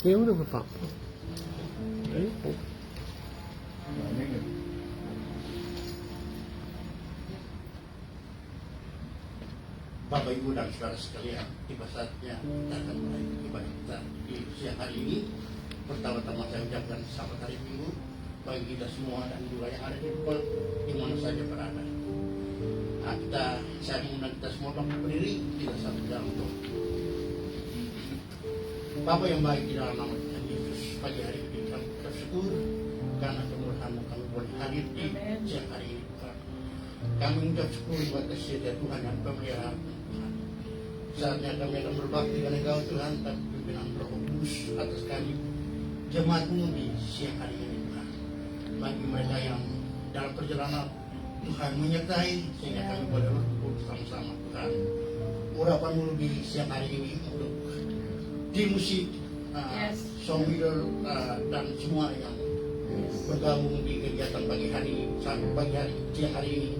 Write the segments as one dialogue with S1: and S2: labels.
S1: Ya udah nggak apa-apa.
S2: Bapak Ibu dan saudara sekalian, tiba saatnya kita akan mulai ibadah kita di siang hari ini. Pertama-tama saya ucapkan selamat hari Minggu bagi kita semua dan juga yang ada di rumah di mana saja berada. Saya mengundang kita semua bangkit berdiri, kita satu dalam doa. Bapak yang baik di dalam nama Tuhan Yesus, pagi hari ini kami bersyukur karena kemurahan-Mu kami boleh hadir di siang hari ini. Kami mengucap syukur buat kasih Tuhan yang pemeliharaan Tuhan. Saatnya kami akan berbakti kepada Engkau Tuhan, dan pimpinan Roh Kudus atas kami jemaat-Mu di siang hari ini Tuhan. Bagi mereka yang dalam perjalanan Tuhan menyertai sehingga kami boleh berkumpul sama-sama Tuhan. Urapan-Mu di siang hari ini untuk tim musik, song leader dan semua yang bergabung di kegiatan pagi hari siang hari ini.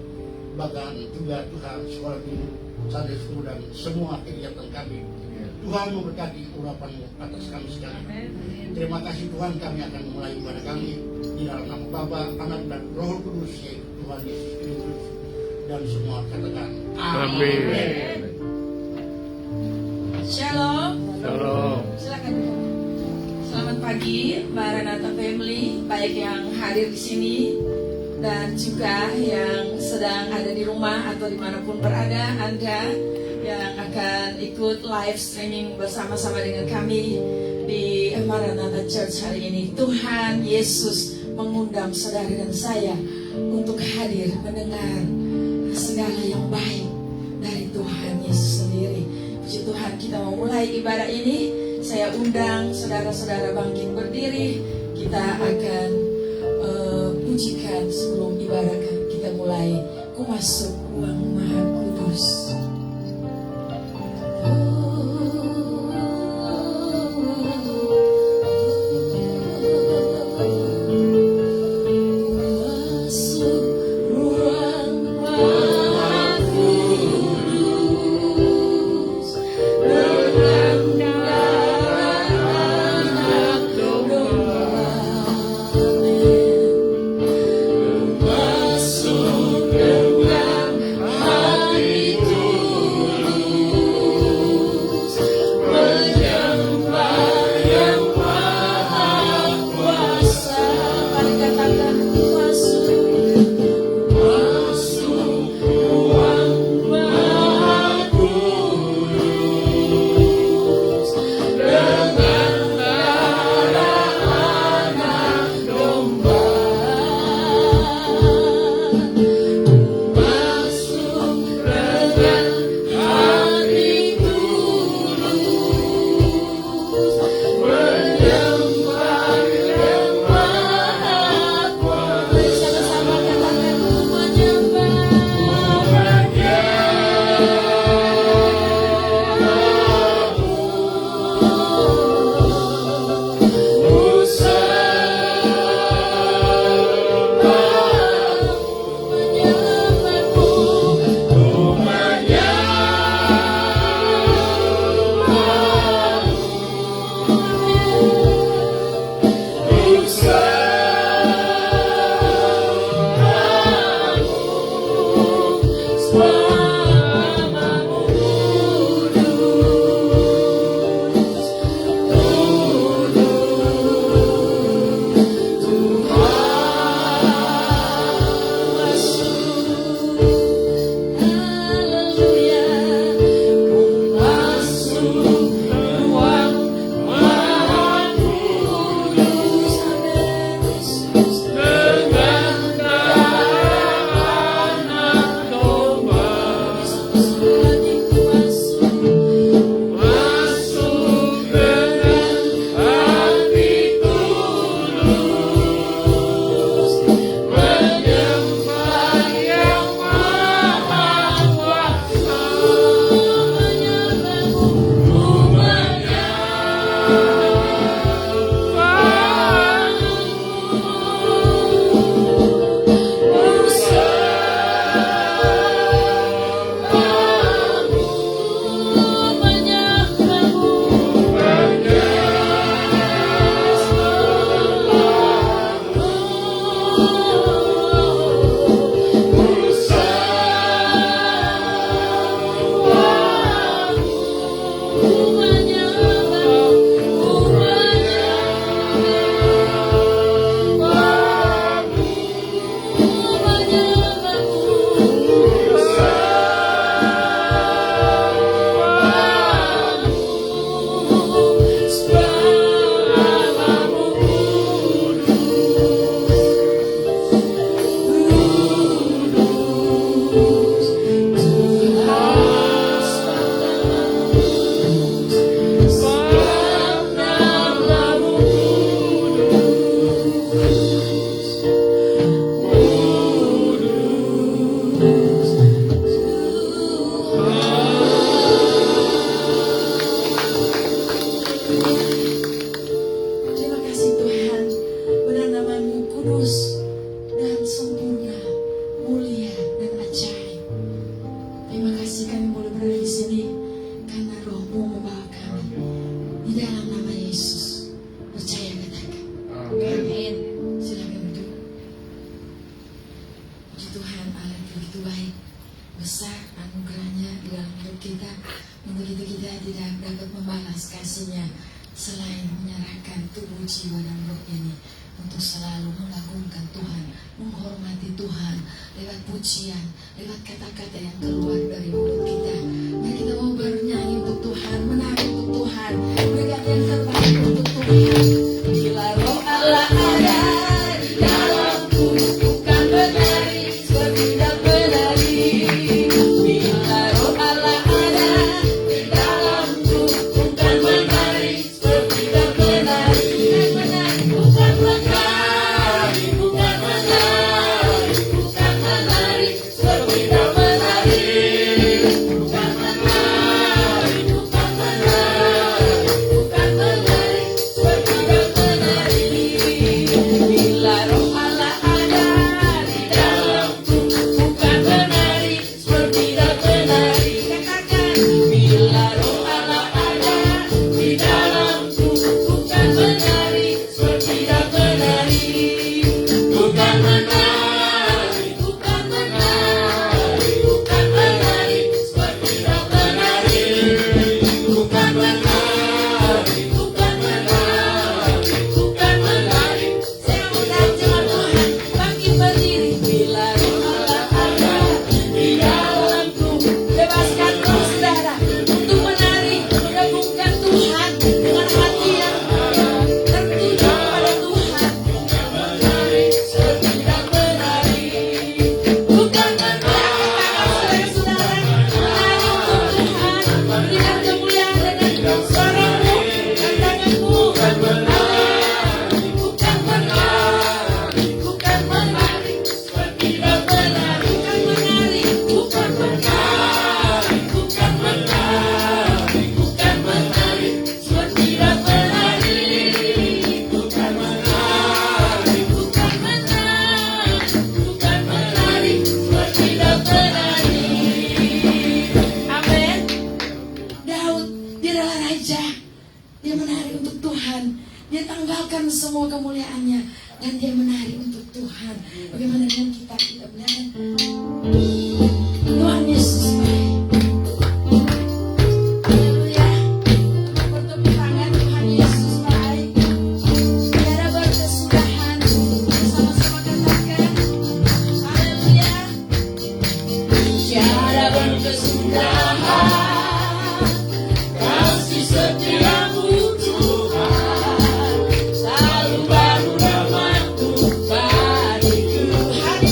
S2: Bahkan juga Tuhan sekolah dulu, Sunday school dan semua kegiatan kami. Tuhan memberkati urapan-Mu atas kami sekalian. Terima kasih Tuhan, kami akan mulai ibadah kami di dalam nama Bapa, Anak dan Roh Kudus, yaitu Tuhan Yesus Kristus, dan semua katakan Amin.
S3: Shalom.
S1: Shalom.
S3: Silakan. Selamat pagi, Maranatha Family, baik yang hadir di sini dan juga yang sedang ada di rumah atau dimanapun berada, Anda yang akan ikut live streaming bersama-sama dengan kami di Maranatha Church hari ini. Tuhan Yesus mengundang saudara dan saya untuk hadir mendengar segala yang baik dari Tuhan Yesus sendiri. Puji Tuhan, kita mau mulai ibadah ini. Saya undang saudara-saudara bangkit berdiri. Kita akan pujikan sebelum ibadah kita mulai. Ku masuk ruang Maha Kudus.
S4: Masuk ke dalam hatiku.
S3: begitu baik, besar anugerahnya di dalam hidup kita. Untuk itu kita tidak dapat membalas kasihnya selain menyerahkan tubuh, jiwa, dan roh ini untuk selalu mengagungkan Tuhan, menghormati Tuhan lewat pujian, lewat kata-kata yang keluar dari mulut kita. Mari kita mau bernyanyi untuk Tuhan, menari untuk Tuhan, berikan yang terbaik untuk Tuhan. Bila roh Allah ada di dalamku, bukan menari seperti tidak menari. Bila roh Allah ada di dalamku, bukan menari seperti tidak menari. Bukan menari, bukan menari, bukan menari seperti tidak menari. Bukan menari, bukan menari, bukan menari seperti tidak menari. Bila roh Allah ada di dalamku, bukan menari seperti tidak menari. Katakan, bila roh Allah ada di dalamku, bukan menari seperti tidak menari. Bukan menari, bukan menari, bukan menari seperti tidak menari. Bukan menari, bukan menari, bukan menari. Saya undang jemaat Tuhan bangkit berdiri. Bila roh Allah ada di dalamku, bebaskan roh saudara untuk menari, mengagungkan Tuhan dengan hati yang tertuju kepada Tuhan. Bukan menari seperti tidak menari. Bukan menari, saudara-saudara, menari untuk Tuhan, berikan kemuliaan dengan suaramu dan tanganmu. Bukan menari, bukan menari, bukan menari seperti tidak menari. Bukan menari, bukan menari, bukan menari, bukan menari seperti tidak menari. Bukan menari, bukan menari, bukan menari seperti tidak menari. Amin. Daud, dia adalah raja. Dia menari untuk Tuhan. Dia tanggalkan semua kemuliaannya dan dia menari untuk Tuhan. Bagaimana dengan kita? Kita menari. Tuhan Yesus baik. Haleluya. Bertepuk tangan, Tuhan Yesus baik. Tiada berkesudahan. Sama-sama katakan. Haleluya. Tiada berkesudahan. Kasih setiamu Tuhan, selalu baru namamu bagiku. Hari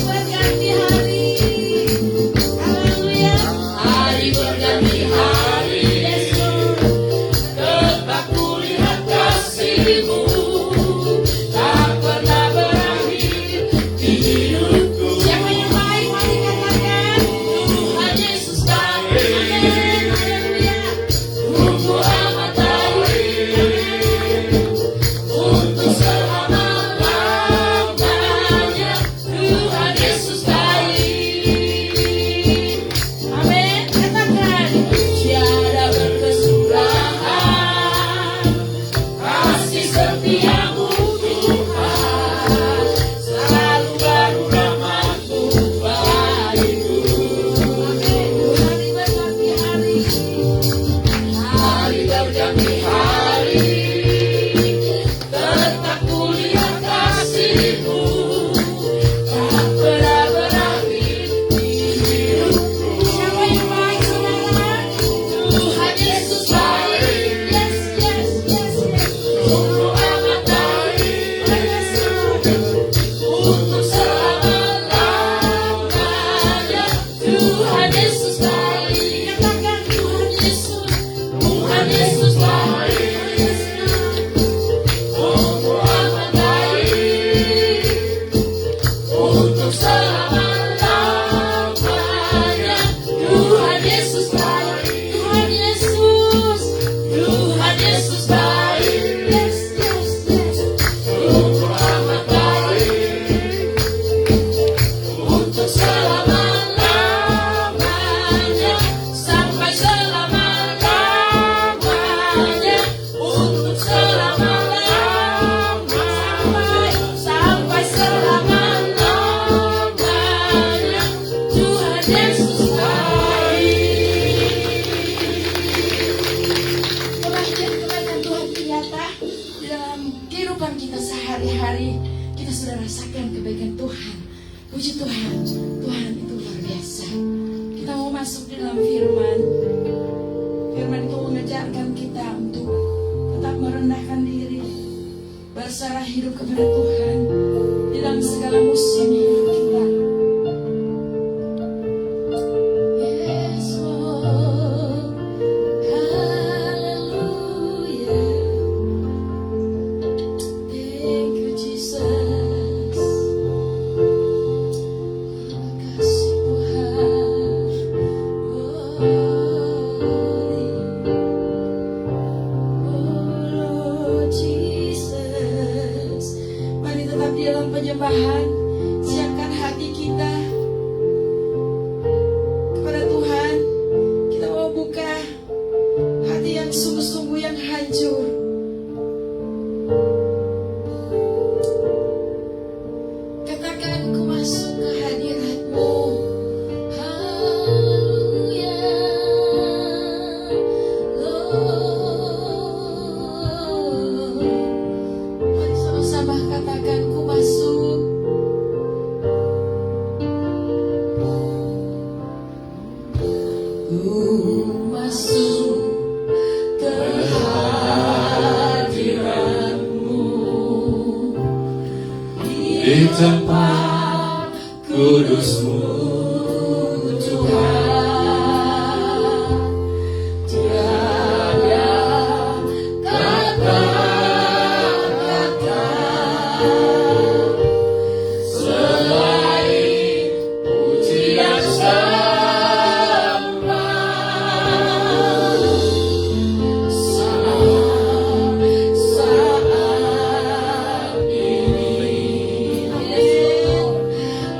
S3: Puji Tuhan, Tuhan itu luar biasa. Kita mau masuk di dalam firman. Firman itu mengajarkan kita untuk tetap merendahkan diri, berserah hidup kepada Tuhan di dalam segala musim hidup kita. Yes, Lord. Hallelujah. Thank you, Jesus. Kasih Tuhan. Oh, Jesus. Mari tetap di dalam penyembahan. Siapkan hati kita kepada Tuhan. Kita mau buka hati yang sungguh-sungguh yang hancur. Katakan, ku masuk ke hadirat-Mu. Haleluya, Lord. Mari sama-sama katakan, ku masuk. Ku masuk ke hadirat-Mu.
S4: Di tempat kudus-Mu, Tuhan, tiada kata-kata selain pujian sembah. Saat ini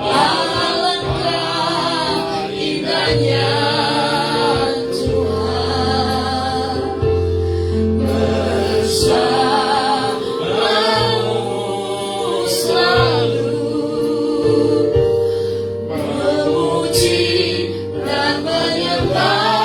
S4: alangkah indahnya Tuhan bersamamu selalu, memuji dan menyembahmu.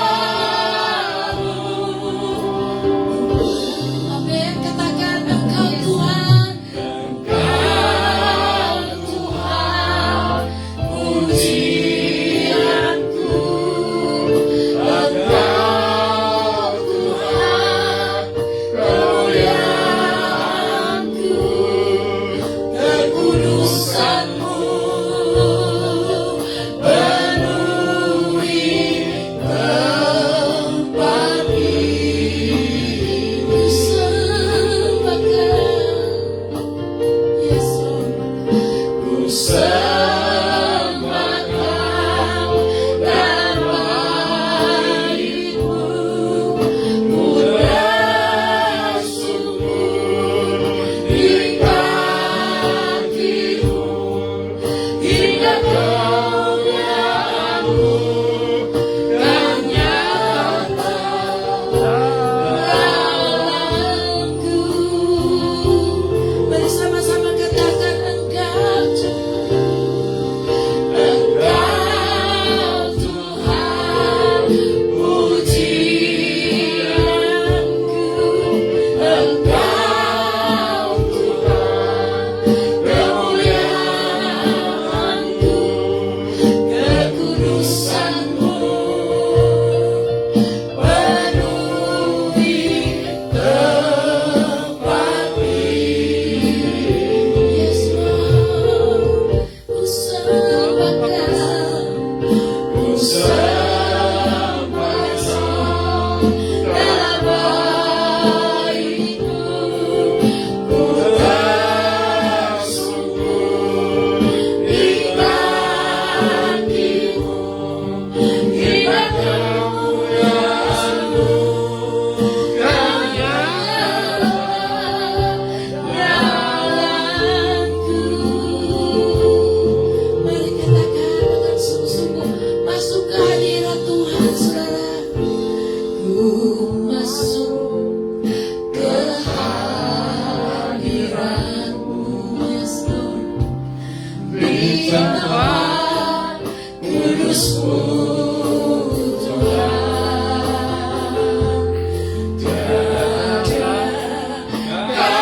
S3: Amin. Katakan, Engkau Tuhan.
S4: Engkau Tuhan, pujianku. Engkau Tuhan, kemuliaanku. Kekudusan-Mu penuhi tempat ini.
S3: Yes, Lord.
S4: Ku sembah Kau dan baik-Mu, ku bersujud di kaki-Mu, hingga kemuliaan-Mu kan nyata dalamku.
S3: Mari sama-sama katakan, Engkau
S4: Engkau Tuhan, pujianku. Engkau Tuhan, kemuliaanku. Kekudusan-Mu penuhi tempat ini.
S3: Yes, Lord. Ku sembah Kau.
S4: Ku sembah Kau dalam baik-Mu, ku bersujud di kaki-Mu, hingga kemuliaan-Mu kan nyata dalamku.
S3: Mari katakan dengan sungguh-sungguh, masuk ke hadirat Tuhan, saudara.
S4: Ku masuk ke hadirat-Mu,
S3: Yes, Lord.
S4: di tempat kudus-Mu, Tuhan. Tiada kata-kata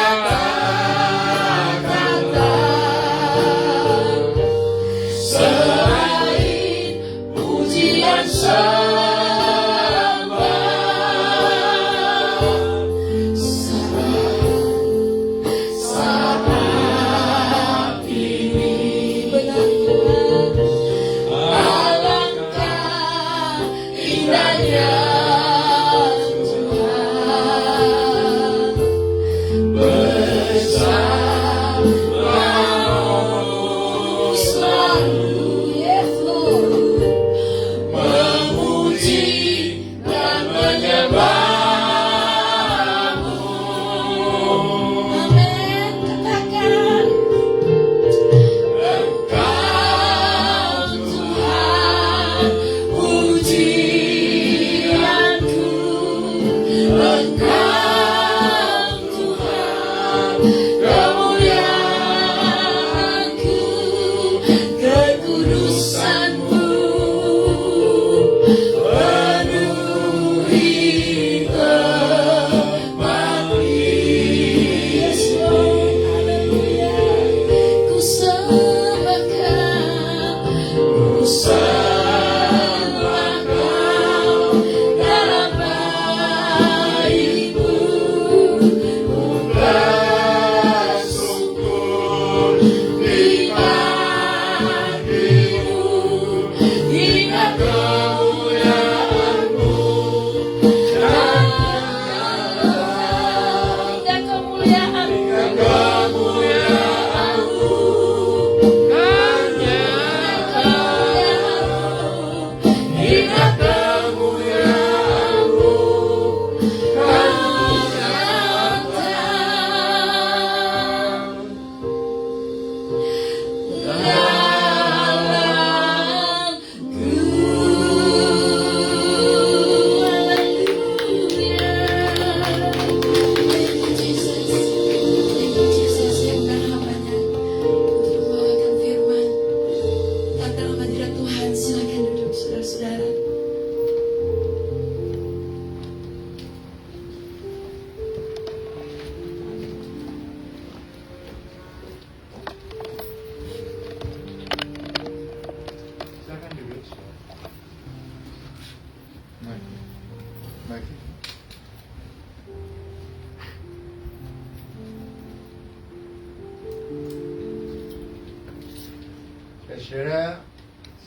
S5: Saudara,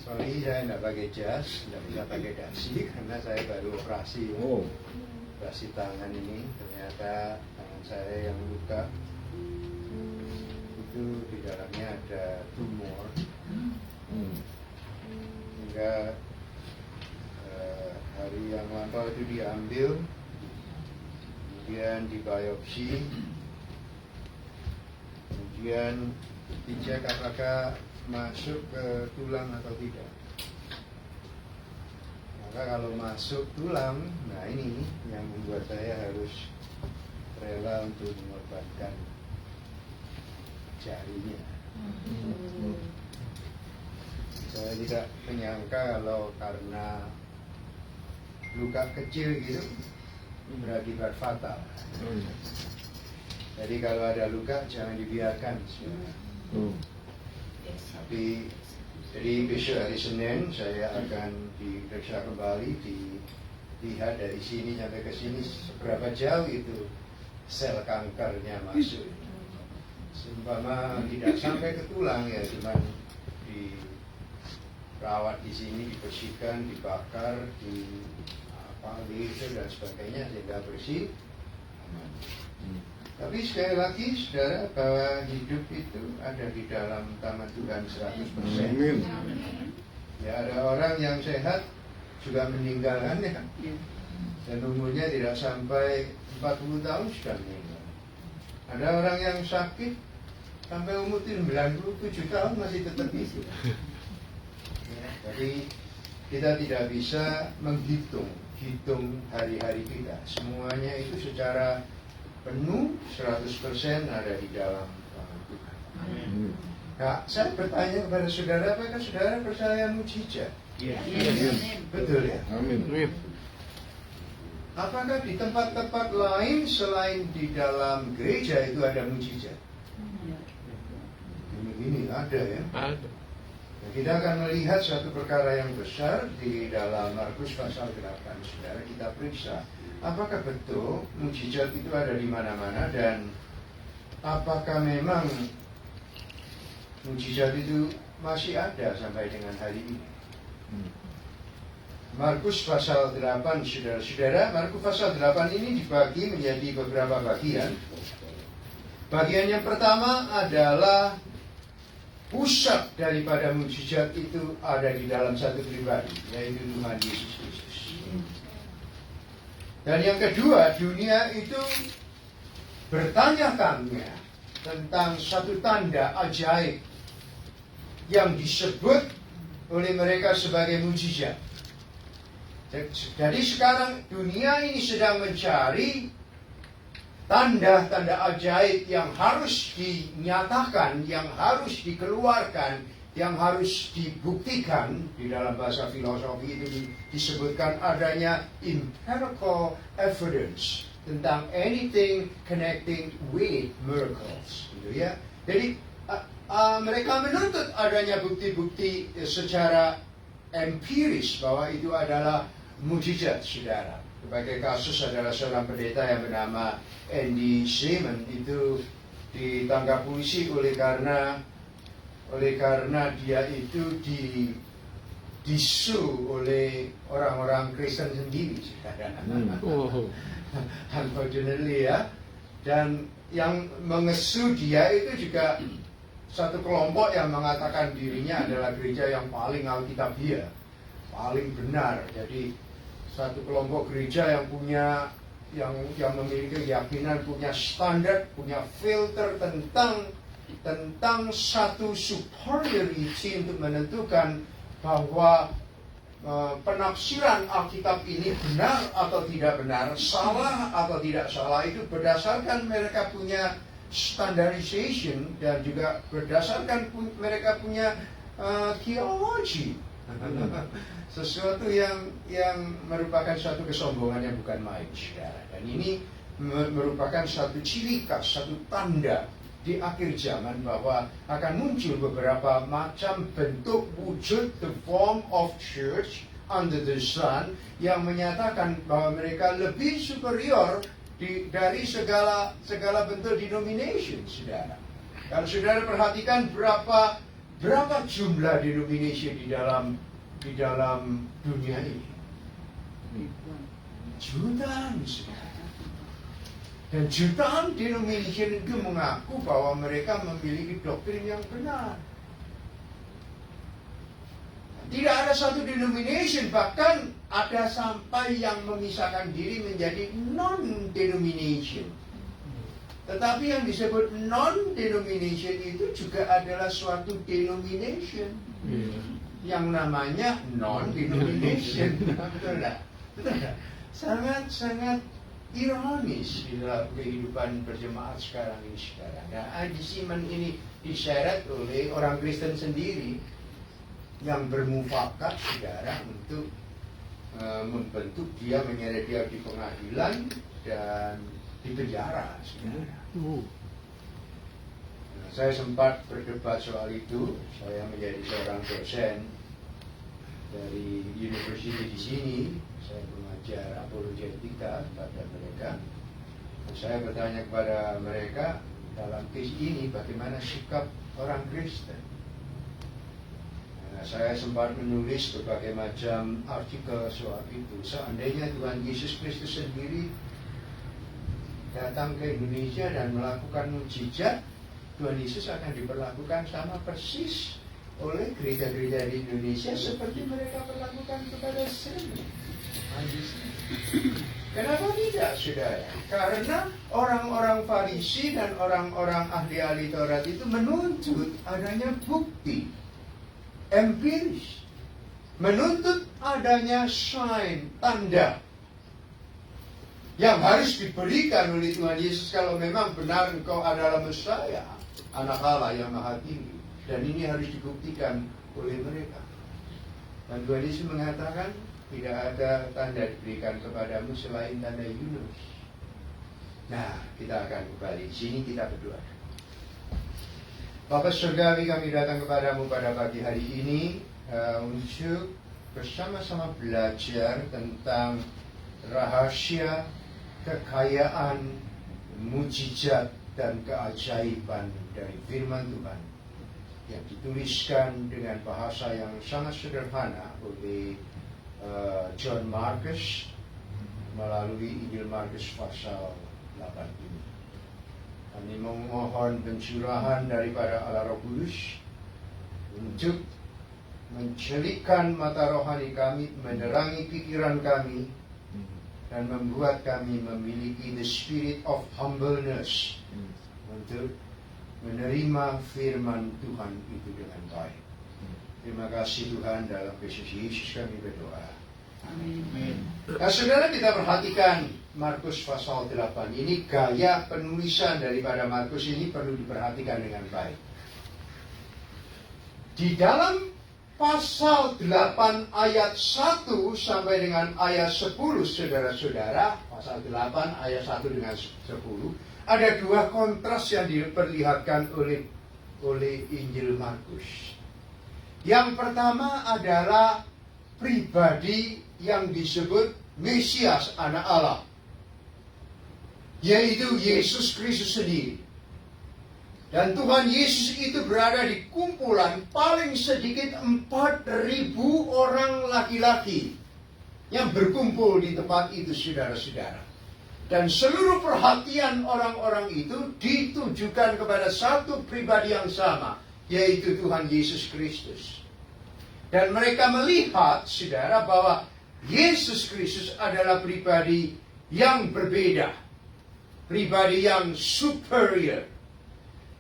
S5: sorry saya tidak pakai jas, tidak bisa pakai dasi karena saya baru operasi. Operasi tangan ini, ternyata tangan saya yang luka itu di dalamnya ada tumor. Hingga hari yang lampau itu diambil, kemudian dibiopsi, kemudian dicek apakah masuk ke tulang atau tidak. Maka kalau masuk tulang, nah ini yang membuat saya harus rela untuk mengorbankan jarinya. Saya tidak menyangka kalau karena luka kecil gitu berakibat fatal. Jadi kalau ada luka jangan dibiarkan. Tapi jadi besok hari Senin saya akan diperiksa kembali, dilihat dari sini sampai ke sini seberapa jauh itu sel kankernya masuk. Seumpama tidak sampai ke tulang ya cuma dirawat di sini, dibersihkan, dibakar, dan sebagainya sehingga bersih, aman. Tapi sekali lagi saudara, bahwa hidup itu ada di dalam tangan Tuhan 100%. Ya, ada orang yang sehat juga meninggalkannya, dan umurnya tidak sampai 40 tahun sudah meninggal. Ada orang yang sakit sampai umur 97 tahun masih tetap hidup. Ya, jadi kita tidak bisa menghitung hari-hari kita. Semuanya itu secara penuh 100% ada di dalam tangan Tuhan. Nah, saya bertanya kepada saudara, apakah saudara percaya mujizat? Betul ya?
S1: Amin.
S5: Apakah di tempat-tempat lain selain di dalam gereja itu ada mujizat? Ini ada ya.
S1: Ada.
S5: Nah, kita akan melihat satu perkara yang besar di dalam Markus pasal 8. Saudara, kita periksa apakah betul mujizat itu ada di mana-mana, dan apakah memang mujizat itu masih ada sampai dengan hari ini. Markus pasal 8, saudara-saudara, Markus pasal 8 ini dibagi menjadi beberapa bagian. Bagian yang pertama adalah pusat daripada mujizat itu ada di dalam satu pribadi, yaitu Tuhan Yesus Kristus. Dan yang kedua, dunia itu bertanya-tanya tentang satu tanda ajaib yang disebut oleh mereka sebagai mujizat. Jadi sekarang dunia ini sedang mencari tanda-tanda ajaib yang harus dinyatakan, yang harus dikeluarkan, yang harus dibuktikan. Di dalam bahasa filosofi itu disebutkan adanya empirical evidence tentang anything connecting with miracles, gitu ya. Jadi mereka menuntut adanya bukti-bukti secara empiris bahwa itu adalah mujizat, saudara. Sebagai kasus adalah seorang pendeta yang bernama Andy Seaman, itu ditangkap polisi oleh karena dia itu disu oleh orang-orang Kristen sendiri, saudara. Unfortunately ya. Dan yang mengesu dia itu juga satu kelompok yang mengatakan dirinya adalah gereja yang paling alkitabiah, paling benar. Jadi satu kelompok gereja yang punya yang memiliki keyakinan, punya standar, punya filter tentang satu superiority untuk menentukan bahwa penafsiran Alkitab ini benar atau tidak benar, salah atau tidak salah, itu berdasarkan mereka punya standardization dan juga berdasarkan mereka punya teologi. Sesuatu yang merupakan suatu kesombongan yang bukan main, saudara. Dan ini merupakan satu ciri khas, satu tanda di akhir zaman bahwa akan muncul beberapa macam bentuk wujud, the form of church under the sun, yang menyatakan bahwa mereka lebih superior dari segala bentuk denomination, saudara. Kalau saudara perhatikan berapa Berapa jumlah denomination di dalam dunia ini? Jutaan, saudara. Dan jutaan denomination itu mengaku bahwa mereka memiliki doktrin yang benar. Tidak ada satu denomination, bahkan ada sampai yang memisahkan diri menjadi non-denomination. Tetapi yang disebut non-denomination itu juga adalah suatu denomination yang namanya non-denomination. Betul tak? Betul tak? Sangat-sangat ironis di dalam kehidupan berjemaat sekarang ini. Nah, adisiman ini diseret oleh orang Kristen sendiri yang bermufakat, saudara, untuk membentuk dia, menyeret dia di pengadilan dan di penjara, saudara. Nah, saya sempat berdebat soal itu. Saya menjadi seorang dosen dari university di sini. Saya mengajar apologetika kepada mereka. Dan saya bertanya kepada mereka, dalam case ini bagaimana sikap orang Kristen? Saya sempat menulis berbagai macam artikel soal itu. Seandainya Tuhan Yesus Kristus sendiri datang ke Indonesia dan melakukan mukjizat, Tuhan Yesus akan diperlakukan sama persis oleh gereja-gereja di Indonesia seperti mereka perlakukan kepada Sri. Kenapa tidak, saudara? Karena orang-orang Farisi dan orang-orang ahli-ahli Taurat itu menuntut adanya bukti empiris, menuntut adanya sign, tanda yang harus diberikan oleh Tuhan Yesus kalau memang benar engkau adalah Mesias, anak Allah yang maha tinggi. Dan ini harus dibuktikan oleh mereka. Dan Tuhan Yesus mengatakan, tidak ada tanda diberikan kepadamu selain tanda Yunus. Nah, kita akan kembali di sini, kita berdoa. Bapa Surgawi, kami datang kepadamu pada pagi hari ini untuk bersama-sama belajar tentang rahasia, kekayaan, mujizat, dan keajaiban dari firman Tuhan yang dituliskan dengan bahasa yang sangat sederhana oleh John Marcus melalui Injil Markus pasal 8 ini. Kami memohon pencurahan daripada Allah Roh Kudus untuk mencelikkan mata rohani kami, menerangi pikiran kami, dan membuat kami memiliki the spirit of humbleness untuk menerima firman Tuhan itu dengan baik. Terima kasih Tuhan, dalam Kristus Yesus kami berdoa. Amin. Nah, saudara, kita perhatikan Markus pasal 8 ini. Gaya penulisan daripada Markus ini perlu diperhatikan dengan baik. Di dalam pasal 8 ayat 1 sampai dengan ayat 10, saudara-saudara, pasal 8 ayat 1 dengan 10, ada dua kontras yang diperlihatkan oleh Injil Markus. Yang pertama adalah pribadi yang disebut Mesias, anak Allah, yaitu Yesus Kristus sendiri. Dan Tuhan Yesus itu berada di kumpulan paling sedikit 4.000 orang laki-laki yang berkumpul di tempat itu, saudara-saudara. Dan seluruh perhatian orang-orang itu ditujukan kepada satu pribadi yang sama, yaitu Tuhan Yesus Kristus. Dan mereka melihat, saudara, bahwa Yesus Kristus adalah pribadi yang berbeda, pribadi yang superior,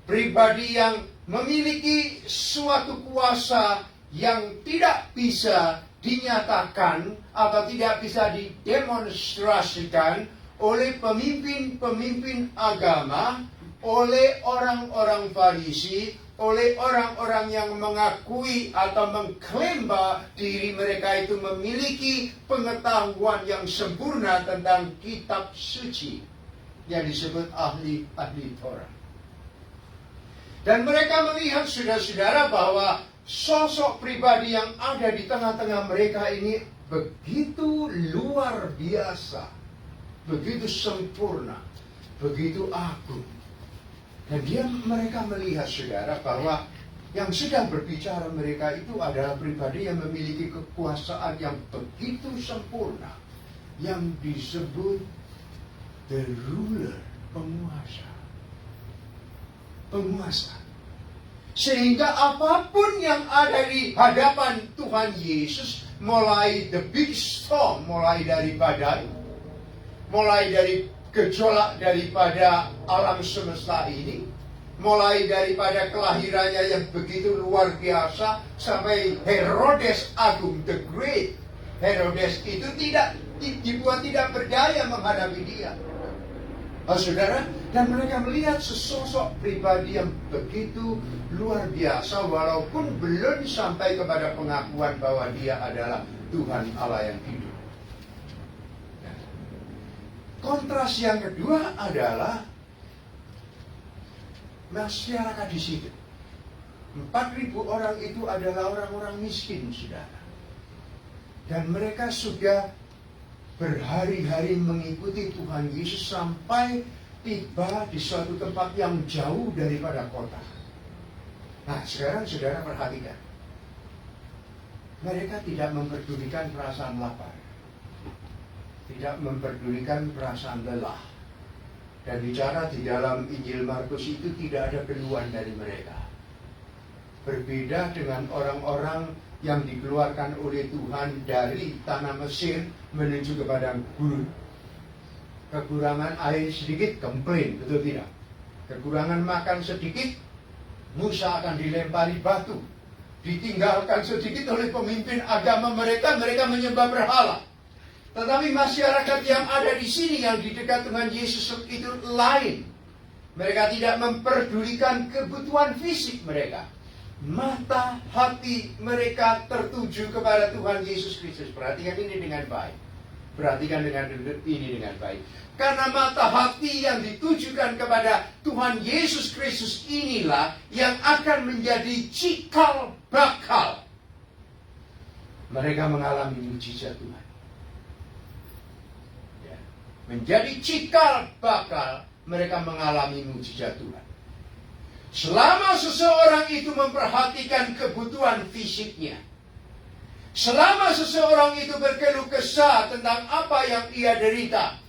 S5: pribadi yang memiliki suatu kuasa yang tidak bisa dinyatakan atau tidak bisa didemonstrasikan oleh pemimpin-pemimpin agama, oleh orang-orang Farisi, oleh orang-orang yang mengakui atau mengklaim bahwa diri mereka itu memiliki pengetahuan yang sempurna tentang kitab suci yang disebut ahli-ahli Torah. Dan mereka melihat, saudara-saudara, bahwa sosok pribadi yang ada di tengah-tengah mereka ini begitu luar biasa, begitu sempurna, begitu agung. Dan mereka melihat, saudara, bahwa Yang sedang berbicara mereka itu adalah pribadi yang memiliki kekuasaan yang begitu sempurna, yang disebut the ruler, penguasa. Penguasa. Sehingga apapun yang ada di hadapan Tuhan Yesus, mulai the big storm, mulai dari badai, mulai dari gejolak daripada alam semesta ini, mulai daripada kelahirannya yang begitu luar biasa, sampai Herodes Agung, the great Herodes itu dibuat tidak berdaya menghadapi dia. Saudara, dan mereka melihat sesosok pribadi yang begitu luar biasa, walaupun belum sampai kepada pengakuan bahwa dia adalah Tuhan Allah yang hidup. Kontras yang kedua adalah masyarakat di situ. 4.000 orang itu adalah orang-orang miskin, saudara. Dan mereka sudah berhari-hari mengikuti Tuhan Yesus sampai tiba di suatu tempat yang jauh daripada kota. Nah, sekarang saudara perhatikan. Mereka tidak memperdulikan perasaan lapar, tidak memperdulikan perasaan lelah. Dan bicara di dalam Injil Markus itu tidak ada keluhan dari mereka. Berbeda dengan orang-orang yang dikeluarkan oleh Tuhan dari tanah Mesir menuju kepada gurun. Kekurangan air sedikit, komplain, betul tidak? Kekurangan makan sedikit, Musa akan dilempari batu. Ditinggalkan sedikit oleh pemimpin agama mereka menyembah berhala. Tetapi masyarakat yang ada di sini, yang di dekat Tuhan Yesus itu lain. Mereka tidak memperdulikan kebutuhan fisik mereka. Mata hati mereka tertuju kepada Tuhan Yesus Kristus. Perhatikan ini dengan baik. Perhatikan ini dengan baik. Karena mata hati yang ditujukan kepada Tuhan Yesus Kristus inilah yang akan menjadi cikal bakal mereka mengalami mujizat Tuhan. Ya. Menjadi cikal bakal mereka mengalami mujizat Tuhan. Selama seseorang itu memperhatikan kebutuhan fisiknya, selama seseorang itu berkeluh kesah tentang apa yang ia derita,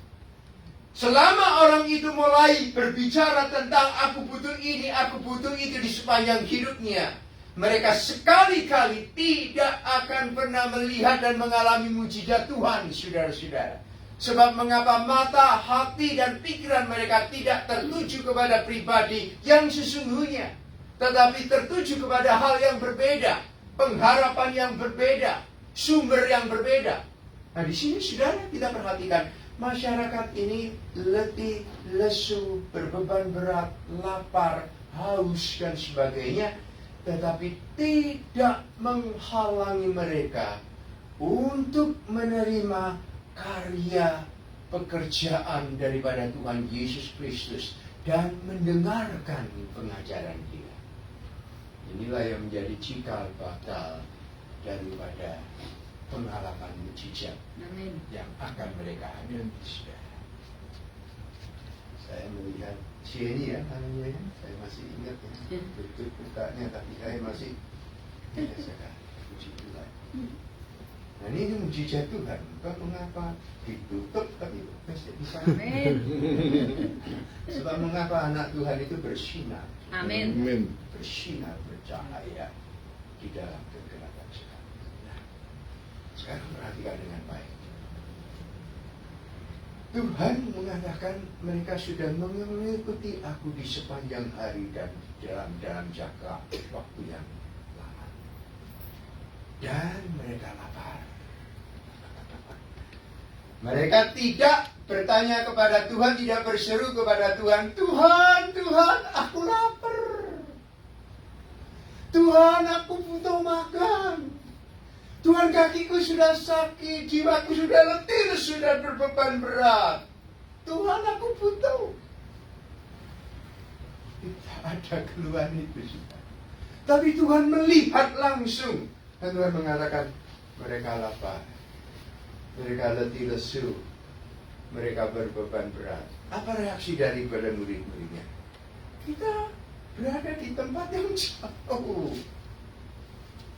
S5: selama orang itu mulai berbicara tentang aku butuh ini, aku butuh itu di sepanjang hidupnya, mereka sekali-kali tidak akan pernah melihat dan mengalami mujizat Tuhan, saudara-saudara. Sebab mengapa mata, hati, dan pikiran mereka tidak tertuju kepada pribadi yang sesungguhnya, tetapi tertuju kepada hal yang berbeda, pengharapan yang berbeda, sumber yang berbeda. Nah, di sini saudara kita perhatikan, masyarakat ini letih, lesu, berbeban berat, lapar, haus, dan sebagainya, tetapi tidak menghalangi mereka untuk menerima karya pekerjaan daripada Tuhan Yesus Kristus dan mendengarkan pengajaran dia. Inilah yang menjadi cikal bakal daripada pengalaman mujizat yang akan mereka hadapi. Saya melihat sini ya, namanya, saya masih ingat ya, betul bukanya, tapi saya masih biasakan puji Tuhan. Nah, ini mujizat Tuhan. Mengapa ditutup tapi masih bisa? Amin. Sebab mengapa anak Tuhan itu bersinar?
S4: Amin.
S5: Bersinar, bercahaya di dalam kegelapan sekarang. Nah, sekarang perhatikan dengan baik. Tuhan mengatakan mereka sudah mengikuti aku di sepanjang hari dan dalam jangka waktu yang lama. Dan mereka lapar. Mereka tidak bertanya kepada Tuhan, tidak berseru kepada Tuhan, Tuhan, Tuhan, aku lapar. Tuhan, aku butuh makan. Tuhan, kakiku sudah sakit, jiwaku sudah letih, sudah berbeban berat. Tuhan, aku butuh. Tidak ada keluhan itu, sudah. Tapi Tuhan melihat langsung. Dan Tuhan mengatakan, mereka lapar. Mereka letih lesu, mereka berbeban berat. Apa reaksi daripada murid-muridnya? Kita berada di tempat yang jauh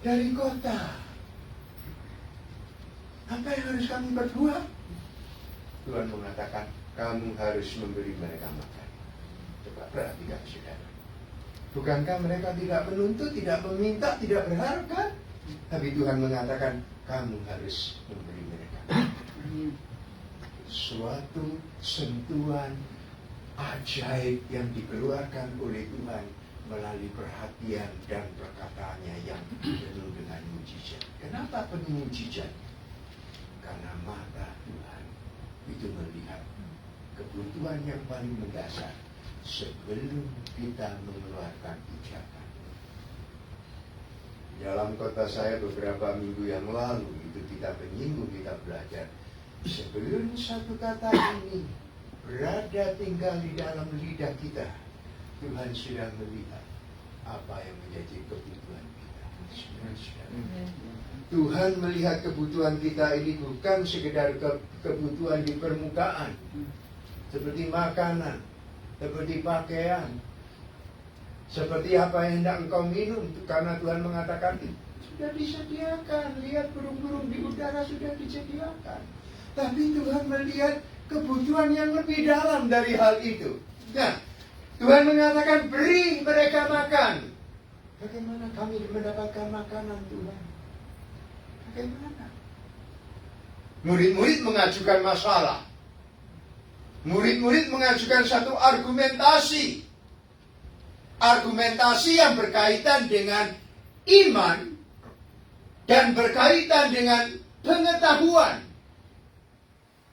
S5: dari kota. Apa yang harus kami berbuat? Tuhan mengatakan, kamu harus memberi mereka makan. Coba perhatikan saudara. Bukankah mereka tidak menuntut, tidak meminta, tidak berharap kan? Tapi Tuhan mengatakan, kamu harus memberi mereka makan. Suatu sentuhan ajaib yang dikeluarkan oleh Tuhan melalui perhatian dan perkataannya yang penuh dengan mujizat. Kenapa penuh mujizat? Karena mata Tuhan itu melihat kebutuhan yang paling mendasar sebelum kita mengeluarkan ucapan. Dalam kota saya beberapa minggu yang lalu itu kita menyinggung, kita belajar. Sebelum satu kata ini berada tinggal di dalam lidah kita, Tuhan sudah melihat apa yang menjadi kebutuhan kita. Tuhan melihat kebutuhan kita ini bukan sekedar kebutuhan di permukaan, seperti makanan, seperti pakaian, seperti apa yang hendak engkau minum, karena Tuhan mengatakan sudah disediakan. Lihat burung-burung di udara sudah disediakan. Tapi Tuhan melihat kebutuhan yang lebih dalam dari hal itu. Nah, Tuhan mengatakan beri mereka makan. Bagaimana kami mendapatkan makanan Tuhan? Bagaimana? Murid-murid mengajukan masalah. Murid-murid mengajukan satu argumentasi. Argumentasi yang berkaitan dengan iman dan berkaitan dengan pengetahuan.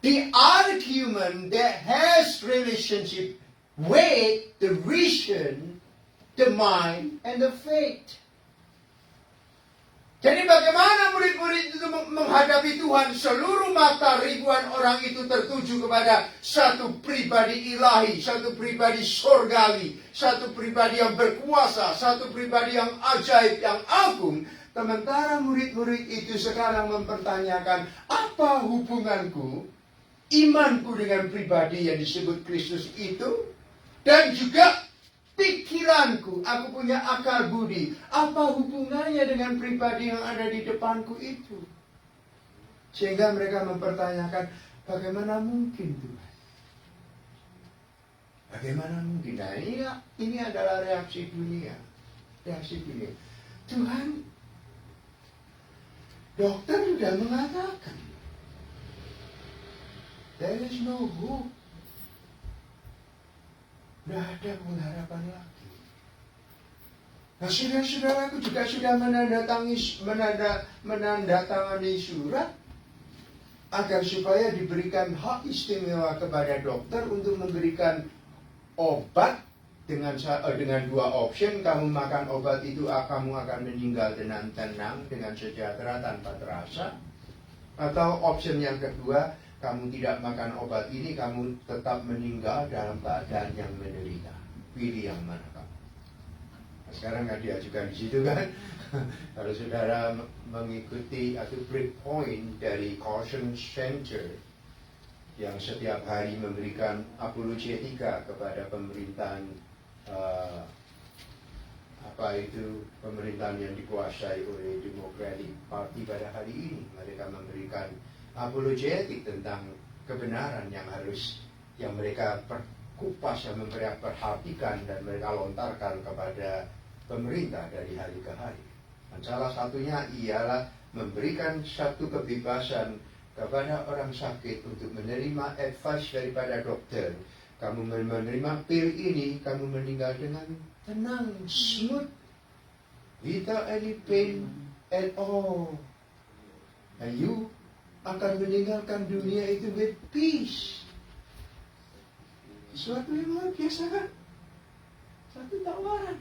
S5: The argument that has relationship with the reason, the mind, and the faith. Jadi bagaimana murid-murid itu menghadapi Tuhan? Seluruh mata ribuan orang itu tertuju kepada satu pribadi ilahi, satu pribadi surgawi, satu pribadi yang berkuasa, satu pribadi yang ajaib, yang agung. Sementara murid-murid itu sekarang mempertanyakan, apa hubunganku, imanku dengan pribadi yang disebut Kristus itu? Dan juga pikiranku, aku punya akal budi. Apa hubungannya dengan pribadi yang ada di depanku itu? Sehingga mereka mempertanyakan, bagaimana mungkin Tuhan? Bagaimana mungkin? Nah, ini adalah reaksi dunia. Reaksi dunia. Tuhan, dokter sudah mengatakan, there is no hope. Tidak ada pengharapan lagi. Nah, saudara-saudaraku juga sudah menandatangani surat agar supaya diberikan hak istimewa kepada dokter untuk memberikan obat dengan dua option. Kamu makan obat itu, kamu akan meninggal dengan tenang, dengan sejahtera tanpa terasa. Atau option yang kedua, kamu tidak makan obat ini, kamu tetap meninggal dalam keadaan yang menderita. Pilih yang mana kamu? Nah, sekarang kan diajukan di situ kan. Kalau saudara mengikuti atau breakpoint dari Caution Center yang setiap hari memberikan apologetika kepada pemerintahan pemerintahan yang dikuasai oleh Democratic Party pada hari ini. Mereka memberikan apologetik tentang kebenaran yang mereka kupas, yang mereka perhatikan dan mereka lontarkan kepada pemerintah dari hari ke hari. Dan salah satunya ialah memberikan satu kebebasan kepada orang sakit untuk menerima advice daripada dokter. Kamu menerima pil ini, kamu meninggal dengan tenang, smooth, without any pain at all. And you akan meninggalkan dunia itu with peace. Sesuatu yang luar biasa kan? Satu tawaran.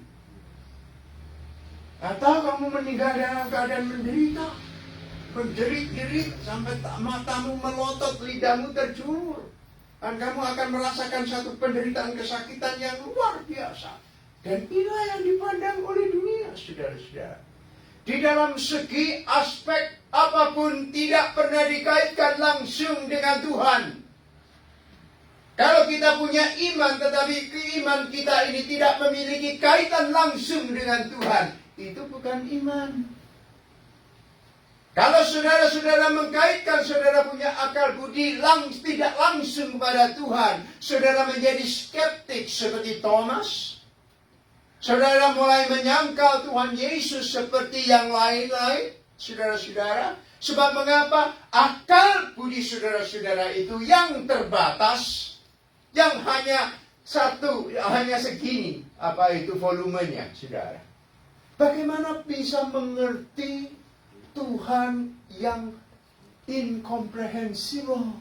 S5: Atau kamu meninggal dalam keadaan menderita, menjerit-jerit sampai matamu melotot, lidahmu terjulur, dan kamu akan merasakan satu penderitaan kesakitan yang luar biasa. Dan inilah yang dipandang oleh dunia, saudara-saudara. Di dalam segi aspek apapun tidak pernah dikaitkan langsung dengan Tuhan. Kalau kita punya iman, tetapi keiman kita ini tidak memiliki kaitan langsung dengan Tuhan, itu bukan iman. Kalau saudara-saudara mengkaitkan, saudara punya akal budi tidak langsung kepada Tuhan, saudara menjadi skeptik seperti Thomas. Saudara mulai menyangkal Tuhan Yesus seperti yang lain-lain, saudara-saudara. Sebab mengapa? Akal budi saudara-saudara itu yang terbatas, yang hanya segini, apa itu volumenya, saudara. Bagaimana bisa mengerti Tuhan yang incomprehensible?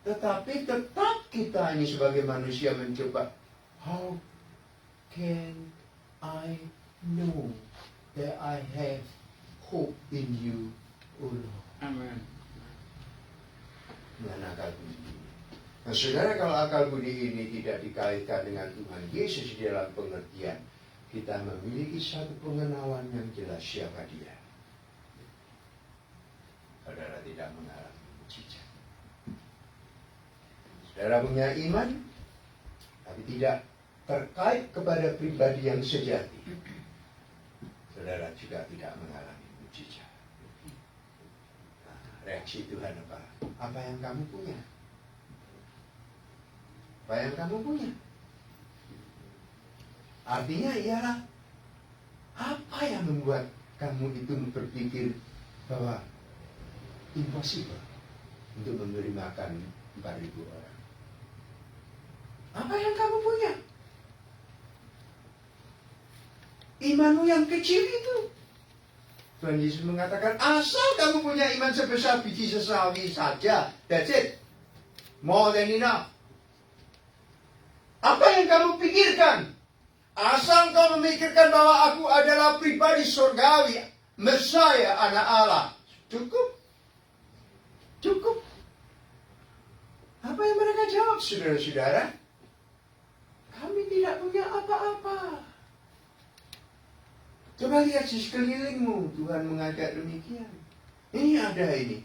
S5: Tetapi tetap kita ini sebagai manusia mencoba, how can I know that I have hope in you, O Lord?
S2: Amin.
S5: Dengan akal budi. Nah, saudara, kalau akal budi ini tidak dikaitkan dengan Tuhan Yesus di dalam pengertian, kita memiliki satu pengenalan yang jelas siapa Dia. Saudara tidak mengalami mukjizat. Saudara punya iman, tapi tidak terkait kepada pribadi yang sejati. Saudara juga tidak mengalami mukjizat. Nah, reaksi Tuhan apa? Apa yang kamu punya? Apa yang kamu punya? Artinya ialah, apa yang membuat kamu itu berpikir bahwa impossible untuk memberi makan 4.000 orang? Apa yang kamu punya? Imanmu yang kecil itu. Tuhan Yesus mengatakan, asal kamu punya iman sebesar biji sesawi saja, that's it. More than enough. Apa yang kamu pikirkan? Asal kau memikirkan bahwa aku adalah pribadi surgawi, Mesias, anak Allah. Cukup. Cukup. Apa yang mereka jawab, saudara-saudara? Kami tidak punya apa-apa. Coba lihat di sekelilingmu, Tuhan mengajak demikian. Ini ada ini.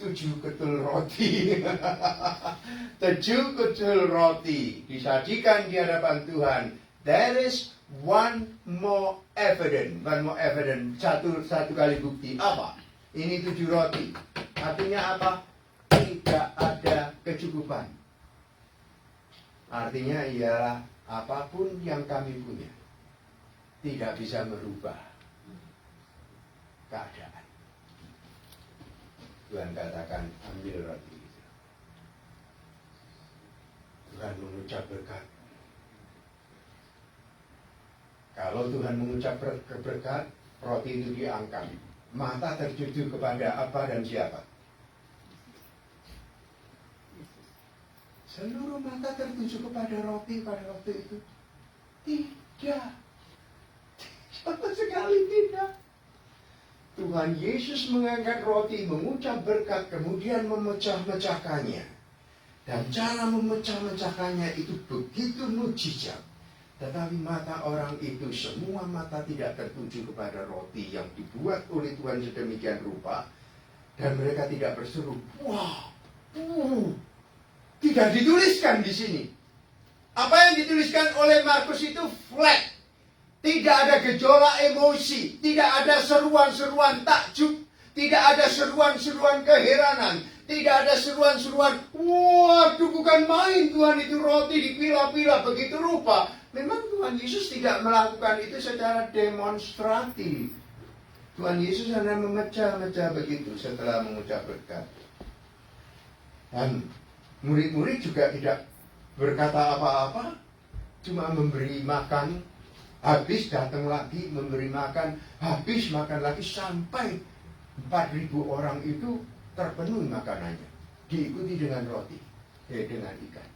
S5: 7 ketul roti. 7 ketul roti disajikan di hadapan Tuhan. There is one more evidence. One more evidence. Satu kali bukti. Apa? Ini 7 roti. Artinya apa? Tidak ada kecukupan. Artinya ialah apapun yang kami punya tidak bisa merubah keadaan. Tuhan katakan, ambil roti itu. Tuhan mengucap berkat. Kalau Tuhan mengucap berkat, roti itu diangkat. Mata tertuju kepada apa dan siapa? Seluruh mata tertuju kepada roti pada waktu itu. Tidak. Sama sekali tidak. Tuhan Yesus mengangkat roti, mengucap berkat, kemudian memecah-mecahkannya. Dan cara memecah-mecahkannya itu begitu mujizat. Tetapi mata orang itu, semua mata tidak tertuju kepada roti yang dibuat oleh Tuhan sedemikian rupa. Dan mereka tidak berseru, wah, tidak dituliskan di sini. Apa yang dituliskan oleh Markus itu flat. Tidak ada gejolak emosi, tidak ada seruan-seruan takjub, tidak ada seruan-seruan keheranan, tidak ada seruan-seruan, waduh bukan main Tuhan itu roti dipilah-pilah begitu rupa. Memang Tuhan Yesus tidak melakukan itu secara demonstratif. Tuhan Yesus hanya memecah-mecah begitu setelah mengucap berkat. Dan murid-murid juga tidak berkata apa-apa, cuma memberi makan. Habis datang lagi memberi makan, habis makan lagi sampai 4.000 orang itu terpenuhi makanannya. Diikuti dengan roti, dengan ikan.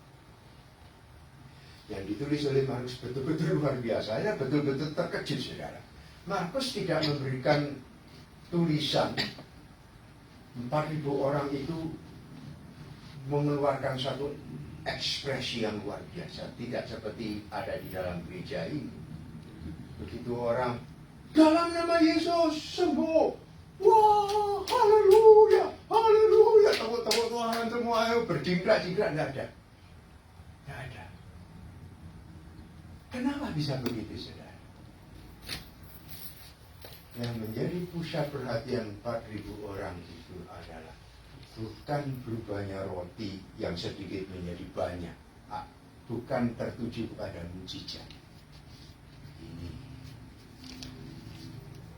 S5: Yang ditulis oleh Markus betul-betul luar biasa. Saya betul-betul terkejut, saudara. Markus tidak memberikan tulisan 4.000 orang itu mengeluarkan satu ekspresi yang luar biasa. Tidak seperti ada di dalam gereja ini. Begitu orang dalam nama Yesus sembuh, wah, haleluya, haleluya, tepuk-tepuk Tuhan semua berdingkrak-dingkrak, tidak ada. Tidak ada. Kenapa bisa begitu, saudara? Yang menjadi pusat perhatian 4.000 orang itu adalah bukan berubahnya roti yang sedikit menjadi banyak, bukan tertuju kepada mujizat. Ini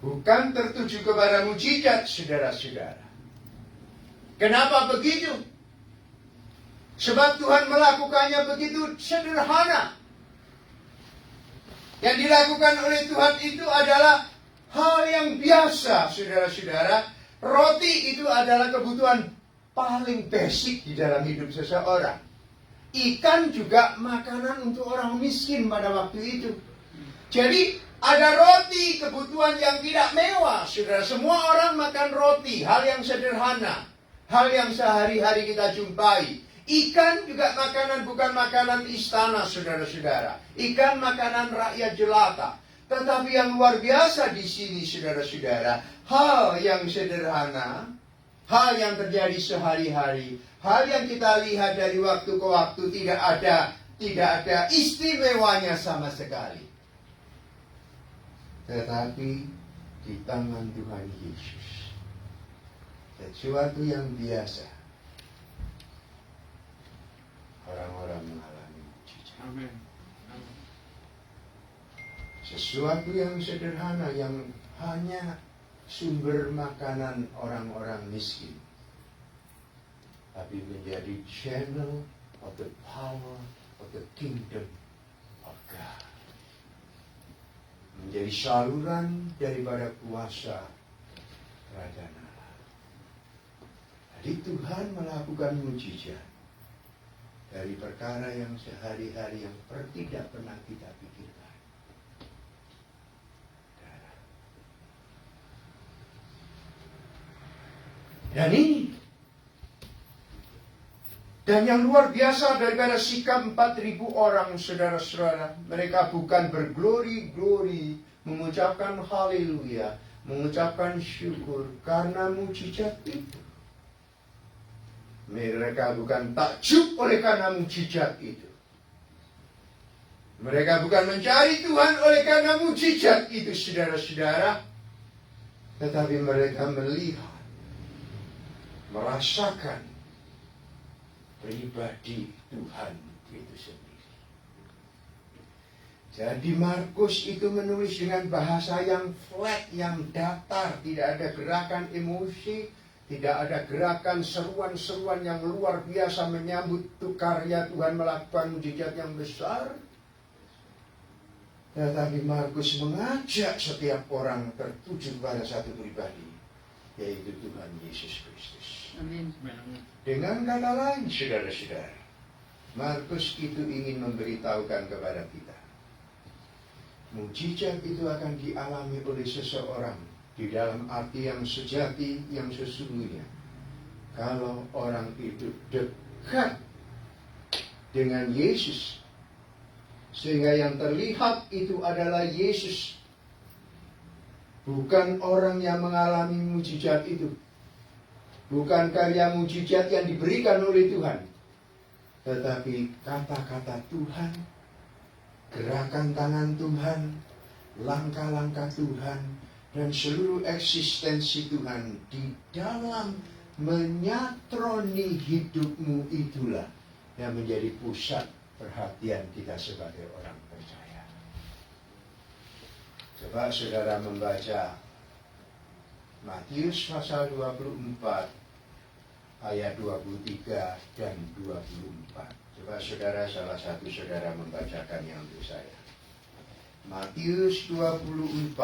S5: bukan tertuju kepada mujizat, saudara-saudara. Kenapa begitu? Sebab Tuhan melakukannya begitu sederhana. Yang dilakukan oleh Tuhan itu adalah hal yang biasa, saudara-saudara. Roti itu adalah kebutuhan paling basic di dalam hidup seseorang. Ikan juga makanan untuk orang miskin pada waktu itu. Jadi ada roti, kebutuhan yang tidak mewah, saudara. Semua orang makan roti, hal yang sederhana, hal yang sehari-hari kita jumpai. Ikan juga makanan, bukan makanan istana, saudara-saudara. Ikan makanan rakyat jelata. Tetapi yang luar biasa di sini, saudara-saudara, hal yang sederhana, hal yang terjadi sehari-hari, hal yang kita lihat dari waktu ke waktu, tidak ada istimewanya sama sekali. Tetapi di tangan Tuhan Yesus, sesuatu yang biasa, orang-orang mengalami mujizat.
S2: Amin.
S5: Sesuatu yang sederhana yang hanya sumber makanan orang-orang miskin, tapi menjadi channel of the power of the kingdom of God. Menjadi saluran daripada kuasa kerajaan Allah. Jadi Tuhan melakukan mujizat dari perkara yang sehari-hari yang tidak pernah kita pikirkan. Dan ini, dan yang luar biasa daripada sikap 4.000 orang, saudara-saudara, mereka bukan berglori-glori, mengucapkan haleluya, mengucapkan syukur karena mujizat itu. Mereka bukan takjub oleh karena mujizat itu. Mereka bukan mencari Tuhan oleh karena mujizat itu, saudara-saudara. Tetapi mereka melihat, merasakan pribadi Tuhan itu sendiri. Jadi Markus itu menulis dengan bahasa yang flat, yang datar, tidak ada gerakan emosi, tidak ada gerakan seruan-seruan yang luar biasa menyambut karya Tuhan melakukan mujizat yang besar. Tetapi Markus mengajak setiap orang tertuju pada satu pribadi, yaitu Tuhan Yesus Kristus.
S2: Amin.
S5: Dengan kata lain, saudara-saudara, Markus itu ingin memberitahukan kepada kita, mujizat itu akan dialami oleh seseorang di dalam arti yang sejati, yang sesungguhnya. Kalau orang itu dekat dengan Yesus, sehingga yang terlihat itu adalah Yesus, bukan orang yang mengalami mujizat itu, bukan karya mujizat yang diberikan oleh Tuhan, tetapi kata-kata Tuhan, gerakan tangan Tuhan, langkah-langkah Tuhan, dan seluruh eksistensi Tuhan di dalam menyatroni hidupmu itulah yang menjadi pusat perhatian kita sebagai orang percaya. Coba saudara membaca Matius pasal 24 ayat 23 dan 24. Coba saudara, salah satu saudara membacakannya untuk saya. Matius 24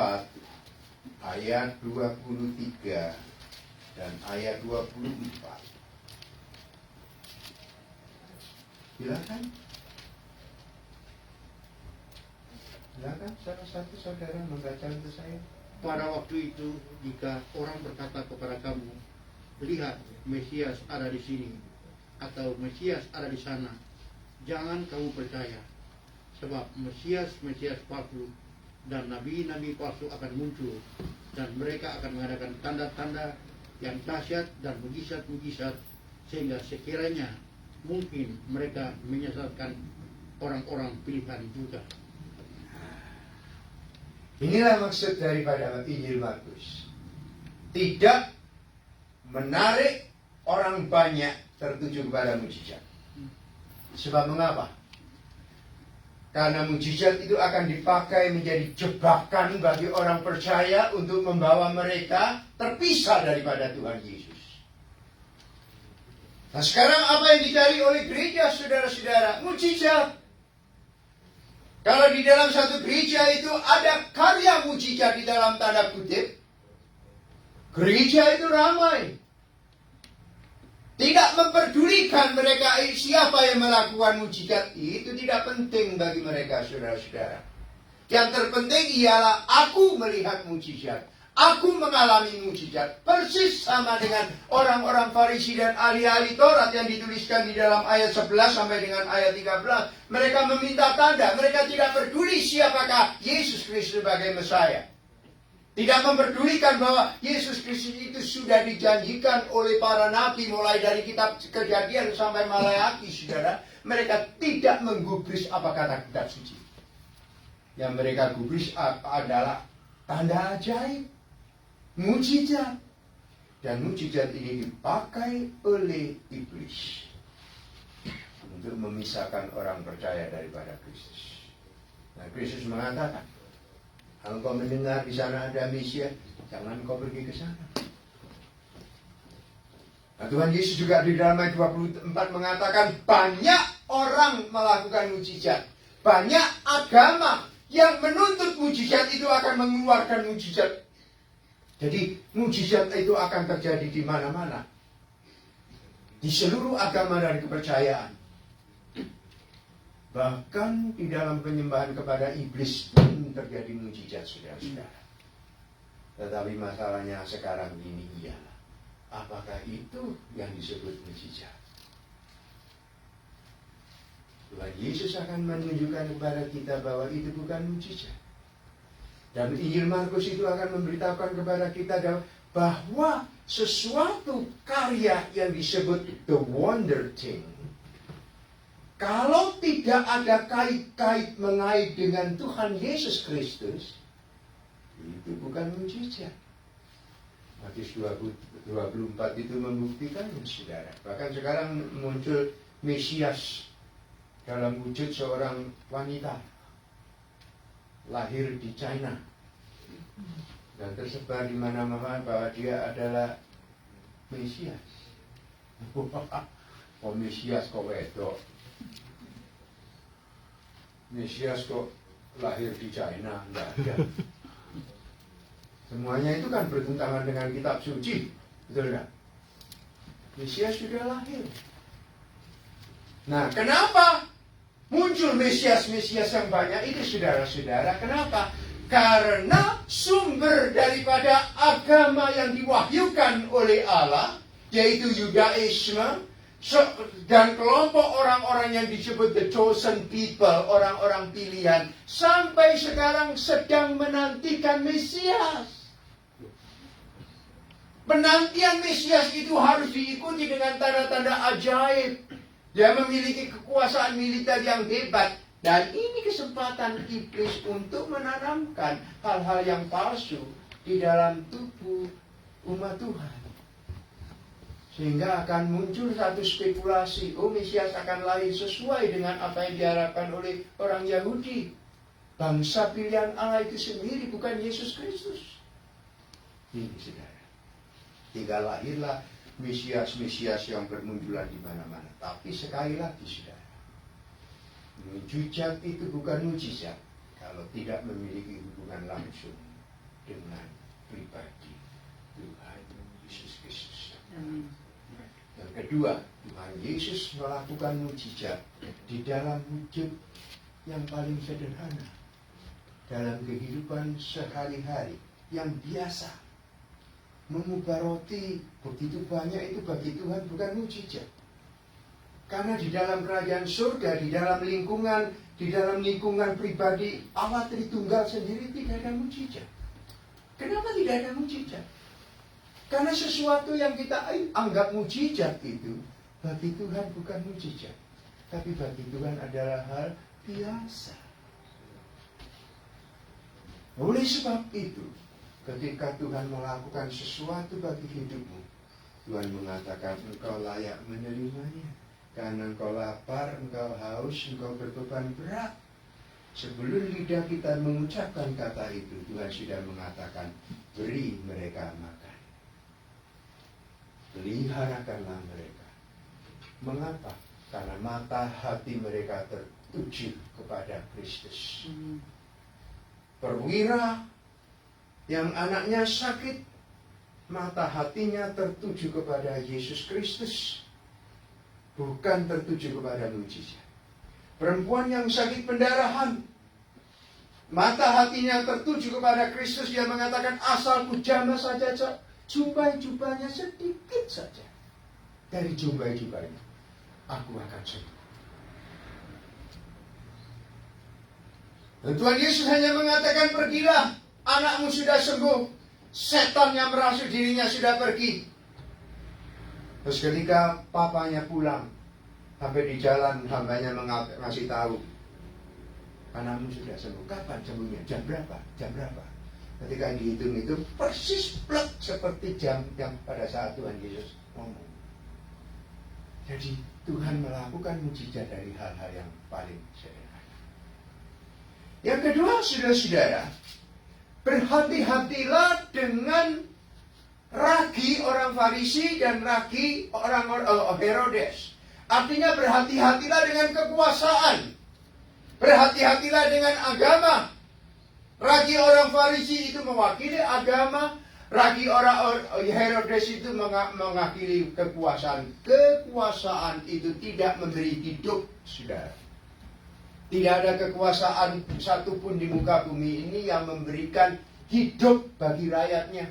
S5: ayat 23 dan ayat 24. Silakan. Silakan salah satu saudara membaca untuk saya.
S2: Pada waktu itu, jika orang berkata kepada kamu, lihat, Mesias ada di sini, atau Mesias ada di sana, jangan kamu percaya. Sebab Mesias palsu dan nabi-nabi palsu akan muncul, dan mereka akan mengadakan tanda-tanda yang dahsyat dan mujizat-mujizat sehingga sekiranya mungkin mereka menyesatkan orang-orang pilihan juga.
S5: Inilah maksud daripada Injil Markus. Tidak menarik orang banyak tertuju kepada mujizat. Sebab mengapa? Karena mujizat itu akan dipakai menjadi jebakan bagi orang percaya untuk membawa mereka terpisah daripada Tuhan Yesus. Nah, sekarang apa yang dicari oleh gereja, saudara-saudara? Mujizat. Kalau di dalam satu gereja itu ada karya mujizat di dalam tanda kutip, gereja itu ramai. Tidak memperdulikan mereka siapa yang melakukan mujizat, itu tidak penting bagi mereka, saudara-saudara. Yang terpenting ialah aku melihat mujizat. Aku mengalami mujizat. Persis sama dengan orang-orang Farisi dan ahli-ahli Taurat yang dituliskan di dalam ayat 11 sampai dengan ayat 13. Mereka meminta tanda. Mereka tidak peduli siapakah Yesus Kristus sebagai Mesias. Tidak memperdulikan bahwa Yesus Kristus itu sudah dijanjikan oleh para nabi mulai dari kitab Kejadian sampai Maleakhi, saudara. Mereka tidak menggubris apa kata kitab suci. Yang mereka gubris adalah tanda ajaib, mujizat. Dan mujizat ini dipakai oleh iblis untuk memisahkan orang percaya daripada Kristus. Nah, Kristus mengatakan, kalau kau mendengar di sana ada Mesias, jangan kau pergi ke sana. Nah, Tuhan Yesus juga di dalam ayat 24 mengatakan banyak orang melakukan mujizat. Banyak agama yang menuntut mujizat itu akan mengeluarkan mujizat. Jadi mujizat itu akan terjadi di mana-mana. Di seluruh agama dan kepercayaan. Bahkan di dalam penyembahan kepada iblis pun terjadi mujizat, saudara-saudara. Tetapi masalahnya sekarang ini ialah, apakah itu yang disebut mujizat? Tuhan Yesus akan menunjukkan kepada kita bahwa itu bukan mujizat. Dan Injil Markus itu akan memberitahukan kepada kita bahwa sesuatu karya yang disebut the wonder thing, kalau tidak ada kait-kait mengait dengan Tuhan Yesus Kristus, itu bukan mujizat. Matius 24 itu membuktikannya, saudara. Bahkan sekarang muncul Mesias dalam wujud seorang wanita lahir di China dan tersebar di mana-mana bahwa dia adalah Mesias. Oh, Mesias kok wedok, Mesias kok lahir di China, enggak ada. Semuanya itu kan bertentangan dengan kitab suci, betul enggak? Mesias sudah lahir. Nah, kenapa muncul Mesias-Mesias yang banyak itu, saudara-saudara? Kenapa? Karena sumber daripada agama yang diwahyukan oleh Allah, yaitu Yudaisme, dan kelompok orang-orang yang disebut the chosen people, orang-orang pilihan, sampai sekarang sedang menantikan Mesias. Penantian Mesias itu harus diikuti dengan tanda-tanda ajaib. Dia memiliki kekuasaan militer yang hebat. Dan ini kesempatan iblis untuk menanamkan hal-hal yang palsu di dalam tubuh umat Tuhan. Sehingga akan muncul satu spekulasi, oh Mesias akan lahir sesuai dengan apa yang diharapkan oleh orang Yahudi. Bangsa pilihan Allah itu sendiri, bukan Yesus Kristus. Ini saudara. Tinggal lahirlah Mesias-Mesias yang bermunculan di mana-mana. Tapi sekali lagi saudara, mujizat itu bukan mujizat kalau tidak memiliki hubungan langsung dengan pribadi Tuhan Yesus Kristus. Yang kedua, Tuhan Yesus melakukan mujizat di dalam wujud yang paling sederhana, dalam kehidupan sehari-hari yang biasa. Mengubah roti begitu banyak itu bagi Tuhan bukan mujizat. Karena di dalam kerajaan surga, di dalam lingkungan pribadi Allah Tritunggal sendiri tidak ada mujizat. Kenapa tidak ada mujizat? Karena sesuatu yang kita anggap mujizat itu, bagi Tuhan bukan mujizat. Tapi bagi Tuhan adalah hal biasa. Oleh sebab itu, ketika Tuhan melakukan sesuatu bagi hidupmu, Tuhan mengatakan engkau layak menerimanya. Karena engkau lapar, engkau haus, engkau berbeban berat. Sebelum lidah kita mengucapkan kata itu, Tuhan sudah mengatakan, beri mereka makan. Peliharakanlah mereka. Mengapa? Karena mata hati mereka tertuju kepada Kristus. Perwira yang anaknya sakit, mata hatinya tertuju kepada Yesus Kristus, bukan tertuju kepada mujizat. Perempuan yang sakit pendarahan, mata hatinya tertuju kepada Kristus. Dia mengatakan, asal ku jamah saja, jumbai-jumbanya sedikit saja. Dari jumbai-jumbanya aku akan sembuh. Dan Tuhan Yesus hanya mengatakan, pergilah, anakmu sudah sembuh, setan yang merasuki dirinya sudah pergi. Terus ketika papanya pulang, sampai di jalan hambanya ngasih tahu, anakmu sudah sembuh. Kapan sembuhnya? Jam berapa? Jam berapa? Ketika dihitung itu persis plek seperti jam yang pada saat Tuhan Yesus ngomong. Jadi Tuhan melakukan mujizat dari hal-hal yang paling sederhana. Yang kedua, saudara-saudara, berhati-hatilah dengan ragi orang Farisi dan ragi orang Herodes. Artinya berhati-hatilah dengan kekuasaan. Berhati-hatilah dengan agama. Ragi orang Farisi itu mewakili agama. Ragi orang Herodes itu mewakili kekuasaan. Kekuasaan itu tidak memberi hidup, saudara. Tidak ada kekuasaan satupun di muka bumi ini yang memberikan hidup bagi rakyatnya.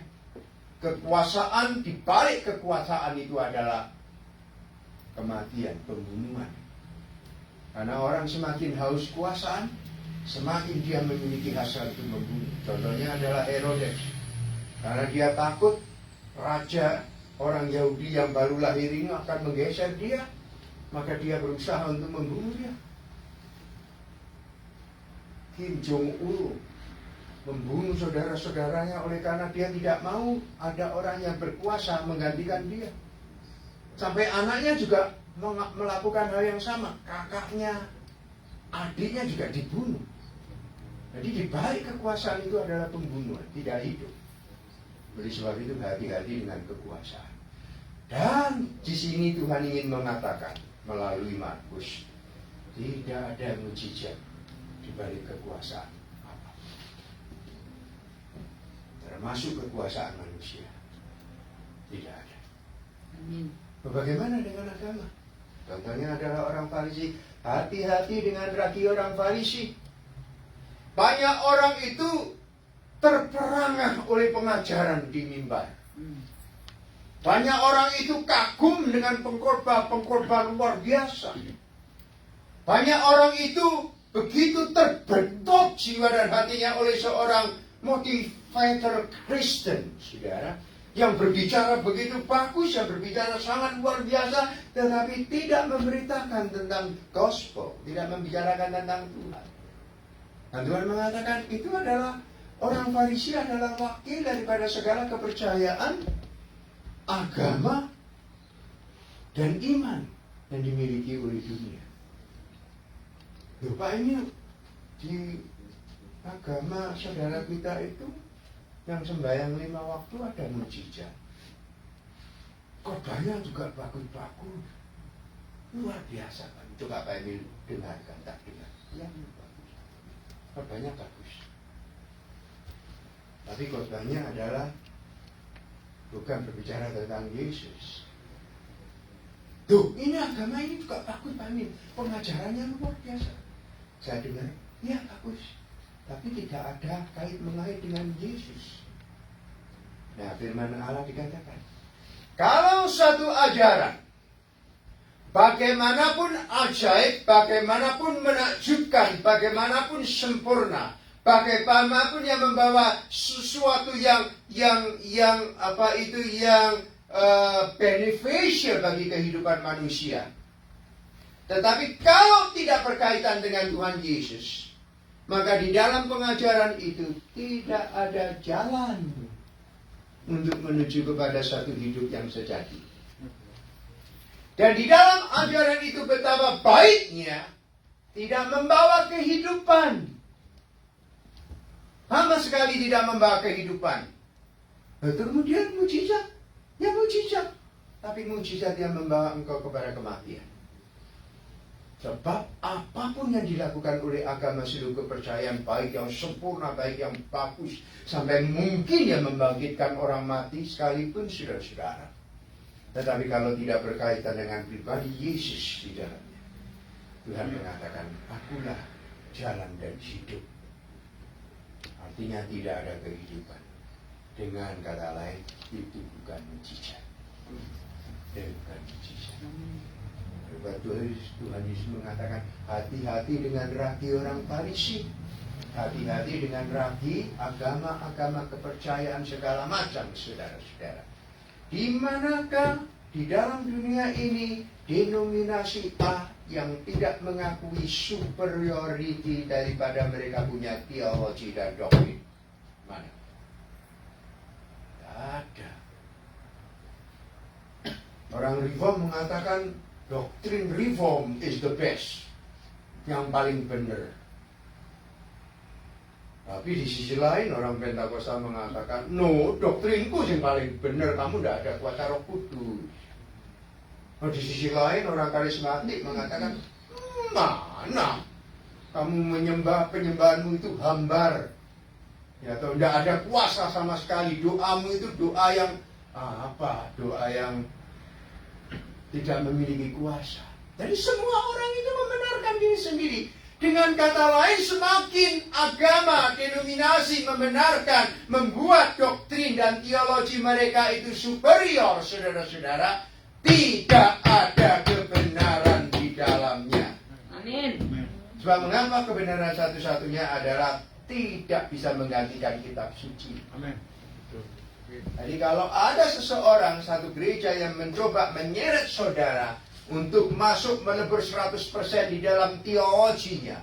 S5: Kekuasaan, di balik kekuasaan itu adalah kematian, pembunuhan. Karena orang semakin haus kekuasaan, semakin dia memiliki hasrat untuk membunuh. Contohnya adalah Herodes. Karena dia takut raja orang Yahudi yang baru lahir ini akan menggeser dia, maka dia berusaha untuk membunuh dia. Kim Jong-un membunuh saudara-saudaranya oleh karena dia tidak mau ada orang yang berkuasa menggantikan dia. Sampai anaknya juga melakukan hal yang sama. Kakaknya, adiknya juga dibunuh. Jadi di balik kekuasaan itu adalah pembunuhan, tidak hidup. Oleh sebab itu hati-hati dengan kekuasaan. Dan di sini Tuhan ingin mengatakan melalui Markus, tidak ada mujizat di balik kekuasaan apa, termasuk kekuasaan manusia. Tidak ada.
S4: Amin.
S5: Bagaimana dengan agama? Contohnya adalah orang Farisi. Hati-hati dengan ragi orang Farisi. Banyak orang itu terperangah oleh pengajaran di mimbar. Banyak orang itu kagum dengan pengkhotbah luar biasa. Banyak orang itu begitu terbentuk jiwa dan hatinya oleh seorang motivator Kristen, saudara, yang berbicara begitu bagus, yang berbicara sangat luar biasa, tetapi tidak memberitakan tentang gospel, tidak membicarakan tentang Tuhan. Dan Tuhan mengatakan itu adalah orang Farisi adalah wakil daripada segala kepercayaan, agama, dan iman yang dimiliki oleh dunia. Loh Pak, ini di agama saudara kita itu yang sembahyang 5 waktu ada mujizat. Khotbahnya juga bagus-bagus. Luar biasa Pak. Coba Pak Emil dengarkan, tak dengar. Ya, bagus. Khotbahnya bagus. Tapi khotbahnya adalah bukan berbicara tentang Yesus. Tuh, ini agama ini juga bagus Pak Emil. Pengajarannya luar biasa. Saya dengar, ya bagus. Tapi tidak ada kait mengait dengan Yesus. Nah, firman Allah dikatakan, kalau satu ajaran, bagaimanapun ajaib, bagaimanapun menakjubkan, bagaimanapun sempurna, bagaimanapun yang membawa sesuatu yang beneficial bagi kehidupan manusia. Tetapi kalau tidak berkaitan dengan Tuhan Yesus, maka di dalam pengajaran itu tidak ada jalan untuk menuju kepada satu hidup yang sejati. Dan di dalam ajaran itu betapa baiknya tidak membawa kehidupan. Sama sekali tidak membawa kehidupan. Kemudian mujizat. Ya mujizat. Tapi mujizat yang membawa engkau kepada kematian. Sebab apapun yang dilakukan oleh agama seluruh kepercayaan, baik yang sempurna, baik yang bagus, sampai mungkin yang membangkitkan orang mati sekalipun, saudara-saudara. Tetapi kalau tidak berkaitan dengan pribadi Yesus di dalamnya, Tuhan mengatakan, akulah jalan dan hidup. Artinya tidak ada kehidupan. Dengan kata lain, itu bukan mujizat. Bukan mujizat. Tuhan Yesus mengatakan, hati-hati dengan ragi orang Farisi. Hati-hati dengan ragi agama-agama kepercayaan segala macam, saudara-saudara. Di manakah di dalam dunia ini denominasi A yang tidak mengakui superiority daripada mereka punya teologi dan doktrin? Mana? Tidak ada. Orang Reform mengatakan doktrin Reform is the best, yang paling benar. Tapi di sisi lain orang Pentakosta mengatakan, no, doktrinku yang paling benar, kamu tidak ada kuasa Roh Kudus. Di sisi lain orang karismatik mengatakan, mana kamu menyembah, penyembahanmu itu hambar, ya, atau tidak ada kuasa sama sekali. Doamu itu doa yang doa yang tidak memiliki kuasa. Jadi semua orang itu membenarkan diri sendiri. Dengan kata lain, semakin agama, denominasi membenarkan, membuat doktrin dan teologi mereka itu superior, saudara-saudara, tidak ada kebenaran di dalamnya.
S3: Amin.
S5: Sebab mengapa kebenaran satu-satunya adalah tidak bisa menggantikan kitab suci.
S1: Amin.
S5: Jadi kalau ada seseorang, satu gereja yang mencoba menyeret saudara untuk masuk menebus 100% di dalam teologinya,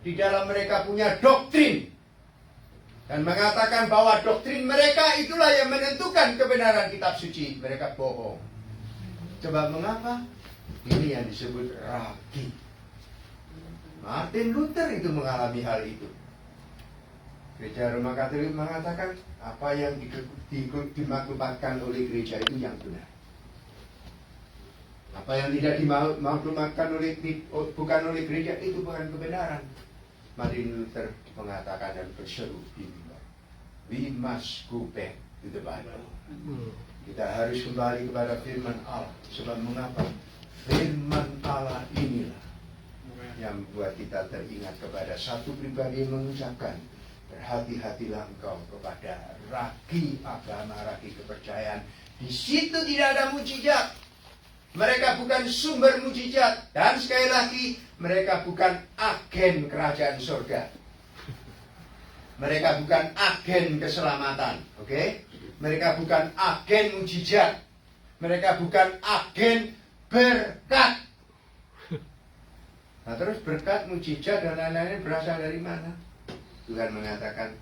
S5: di dalam mereka punya doktrin, dan mengatakan bahwa doktrin mereka itulah yang menentukan kebenaran kitab suci, mereka bohong. Coba mengapa? Ini yang disebut ragi. Martin Luther itu mengalami hal itu. Gereja Roma Katolik mengatakan apa yang dimaklumatkan oleh gereja itu yang benar. Apa yang tidak dimaklumatkan bukan oleh gereja itu bukan kebenaran. Martin Luther mengatakan dan berseru di mimbar, we must go back to the Bible. Kita harus kembali kepada firman Allah. Sebab mengapa? Firman Allah inilah yang membuat kita teringat kepada satu pribadi yang mengucapkan, berhati-hatilah engkau kepada ragi agama, ragi kepercayaan. Di situ tidak ada mujizat. Mereka bukan sumber mujizat. Dan sekali lagi, mereka bukan agen kerajaan surga. Mereka bukan agen keselamatan. Oke? Mereka bukan agen mujizat. Mereka bukan agen berkat. Nah terus berkat, mujizat, dan lain-lain berasal dari mana? Tuhan mengatakan,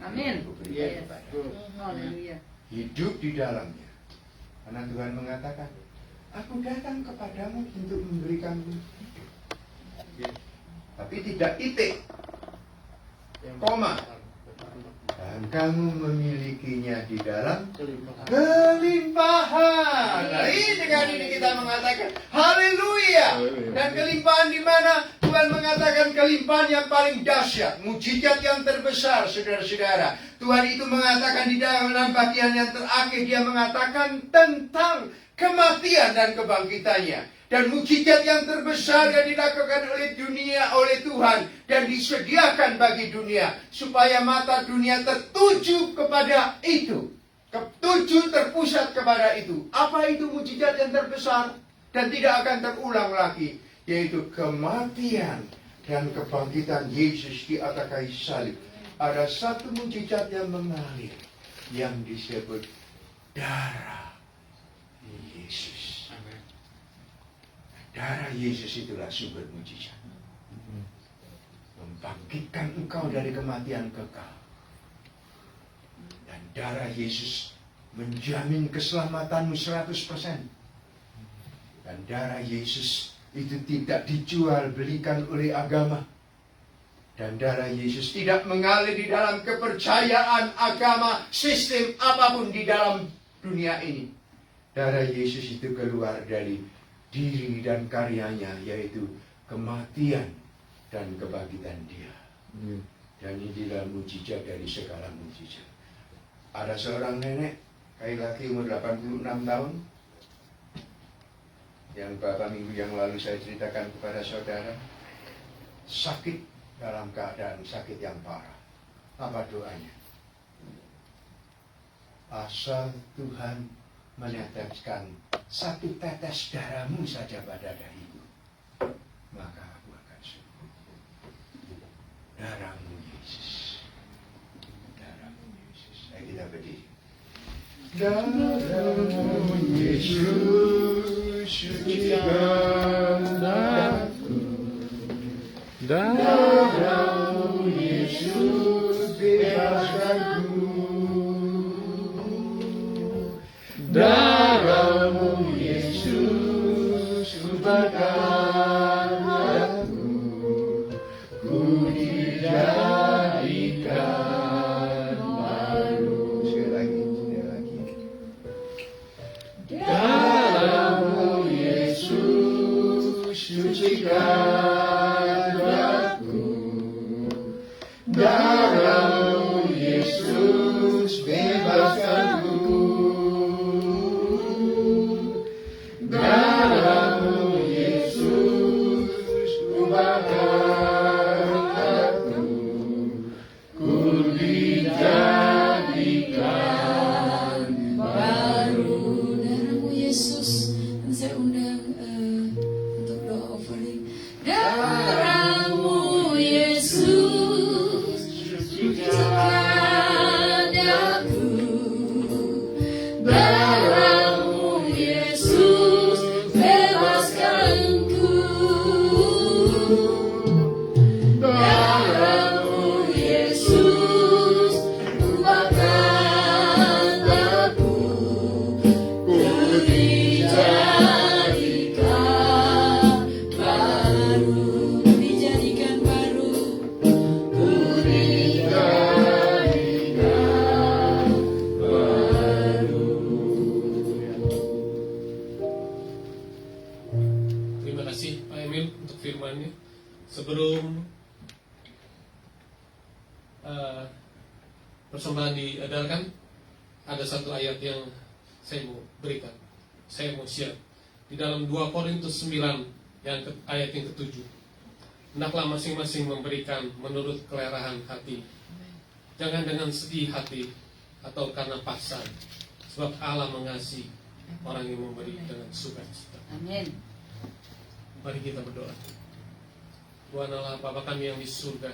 S3: Amin.
S4: Haleluya.
S5: Hidup di dalamnya. Karena Tuhan mengatakan, aku datang kepadamu untuk memberikanmu hidup. Tapi tidak titik, koma. Dan kamu memilikinya di dalam kelimpahan. Nah, dengan ini kita mengatakan haleluya. Dan kelimpahan di mana? Tuhan mengatakan kelimpahan yang paling dahsyat, mujizat yang terbesar, saudara-saudara. Tuhan itu mengatakan di dalam bagian yang terakhir, dia mengatakan tentang kematian dan kebangkitannya. Dan mujizat yang terbesar yang dilakukan oleh dunia, oleh Tuhan, dan disediakan bagi dunia, supaya mata dunia tertuju kepada itu, terpusat kepada itu. Apa itu mujizat yang terbesar dan tidak akan terulang lagi? Yaitu kematian dan kebangkitan Yesus di atas kayu salib, ada satu mukjizat yang mengalir yang disebut darah Yesus. Darah Yesus itulah sumber mukjizat. Membangkitkan engkau dari kematian kekal. Dan darah Yesus menjamin keselamatanmu 100%. Dan darah Yesus itu tidak dijual belikan oleh agama. Dan darah Yesus tidak mengalir di dalam kepercayaan agama, sistem apapun di dalam dunia ini. Darah Yesus itu keluar dari diri dan karyanya, yaitu kematian dan kebangkitan Dia. Dan inilah mujizat dari segala mujizat. Ada seorang nenek, kayu laki umur 86 tahun, yang beberapa minggu yang lalu saya ceritakan kepada saudara, sakit dalam keadaan sakit yang parah. Apa doanya? Asal Tuhan meneteskan satu tetes darahmu saja pada dahiku, maka aku akan sembuh. Darahmu Yesus, darahmu Yesus. Ayo kita berdiri. Darahmu Yesus, sucikan aku. Darahmu Yesus, bebaskanku. Darahmu Yesus, ubahkan aku. Ku dijadikan baru. Sekali lagi. Darahmu Yesus, sucikan aku. Darahmu Yesus, bebaskanku. Darahmu Yesus, ubahkan aku. Ku dijadikan
S3: Baru darahmu Yesus. Dan saya undang untuk doa offering. Darahmu Yesus, sucikan aku. Darahmu Yesus, bebaskanku. Darahmu Yesus, ubahkan aku. Ku dijadikan baru, ku dijadikan baru, ku dijadikan baru.
S1: Terima kasih Pak Emil untuk firman-Nya. Sebelum persembahan diadakan, ada satu ayat yang saya mau berikan, saya mau share di dalam 2 Korintus 9 ayat yang ke-7. Hendaklah masing-masing memberikan menurut kelerahan hati, jangan dengan sedih hati atau karena paksaan, sebab Allah mengasihi orang yang memberi dengan sukacita.
S4: Amin.
S1: Mari kita berdoa. Tuhan Allah, Bapa kami yang di surga,